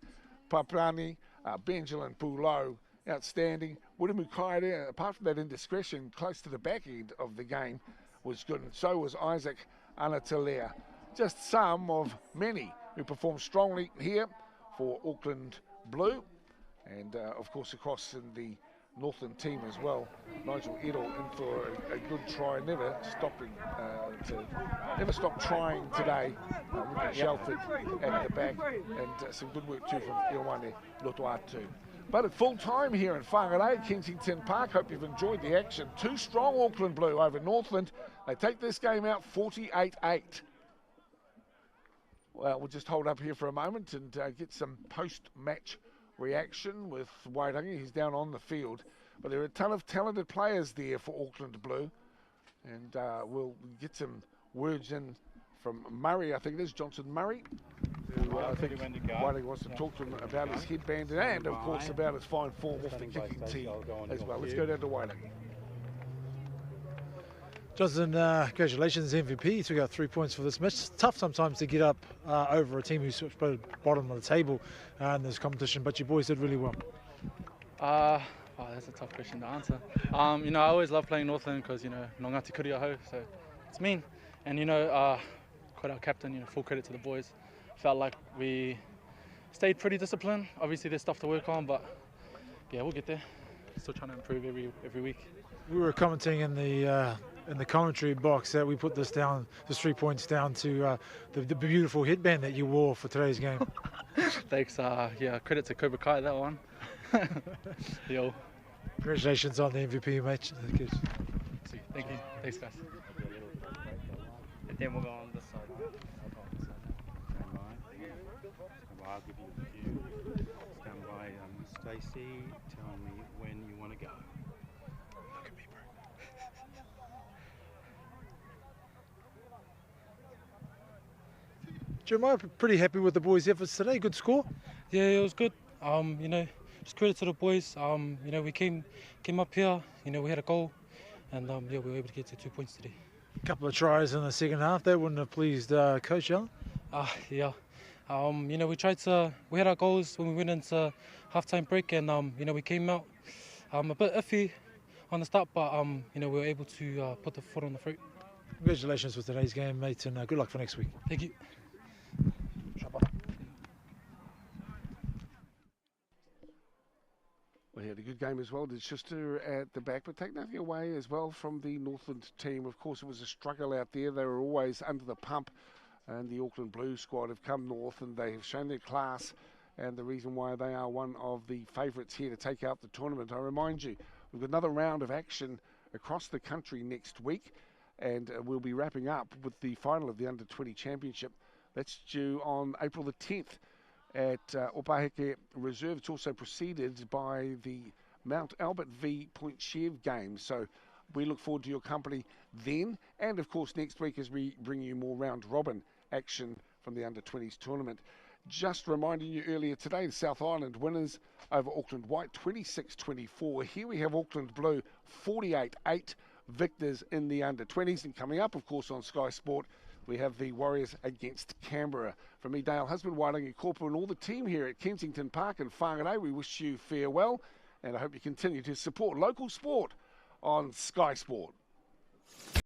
Papani, Benjamin Pulo, outstanding. Wurimu Kaide, apart from that indiscretion close to the back end of the game, was good, and so was Isaac Anatalea. Just some of many who performed strongly here for Auckland Blue. And of course across in the Northland team as well, Nigel Edel in for a good try, never stopped trying today with Shelford at the back, and some good work too from Ioane Lotoatu. But at full time here in Whangarei, Kensington Park, hope you've enjoyed the action. 2 strong Auckland Blue over Northland. They take this game out 48-8. Well, we'll just hold up here for a moment and get some post-match reaction with Waitangi. He's down on the field, but there are a ton of talented players there for Auckland Blue, and we'll get some words in from Murray, I think it is, Johnson Murray, who I think Waitangi wants to talk to him about his headband and of course about his fine form off the kicking tee as well. Let's go down to Waitangi. Johnson, congratulations, MVP. You took out 3 points for this match. It's tough sometimes to get up over a team who's bottom of the table in this competition, but you boys did really well. Wow, that's a tough question to answer. I always love playing Northland because, Nongati Kuriaho, so it's mean. And, quite our captain, full credit to the boys. Felt like we stayed pretty disciplined. Obviously, there's stuff to work on, but yeah, we'll get there. Still trying to improve every week. We were commenting in the in the commentary box that we put this 3 points down to the beautiful headband that you wore for today's game. Thanks. Yeah, credit to Cobra Kai, that one. Yo. Congratulations on the MVP, mate. Thank you. Thanks, guys. And then we'll go on this side. Stand by. I'll give you a cue. Stand by, Stacey. Tell me when you want to go. Look at me, bro. Jeremiah, pretty happy with the boys' efforts today. Good score. Yeah, it was good. You know, just credit to the boys. You know, we came up here. You know, we had a goal, and yeah, we were able to get to 2 points today. A couple of tries in the second half. That wouldn't have pleased Coach Allen. Yeah. You know, we had our goals when we went into half-time break, and you know, we came out a bit iffy on the start, but you know, we were able to put the foot on the fruit. Congratulations with today's game, mate, and good luck for next week. Thank you. We had a good game as well. Did Schuster at the back, but take nothing away as well from the Northland team. Of course, it was a struggle out there. They were always under the pump, and the Auckland Blue squad have come north, and they have shown their class and the reason why they are one of the favourites here to take out the tournament. I remind you, we've got another round of action across the country next week, and we'll be wrapping up with the final of the Under-20 Championship. That's due on April the 10th. At Opaheke Reserve. It's also preceded by the Mount Albert v Point Chev game. So we look forward to your company then. And of course next week as we bring you more round robin action from the Under-20s tournament. Just reminding you earlier today, the South Island winners over Auckland White 26-24. Here we have Auckland Blue 48-8 victors in the Under-20s. And coming up of course on Sky Sport, we have the Warriors against Canberra. From me, Dale Husband, Wairangi Corporal, and all the team here at Kensington Park and Whangarei, we wish you farewell, and I hope you continue to support local sport on Sky Sport.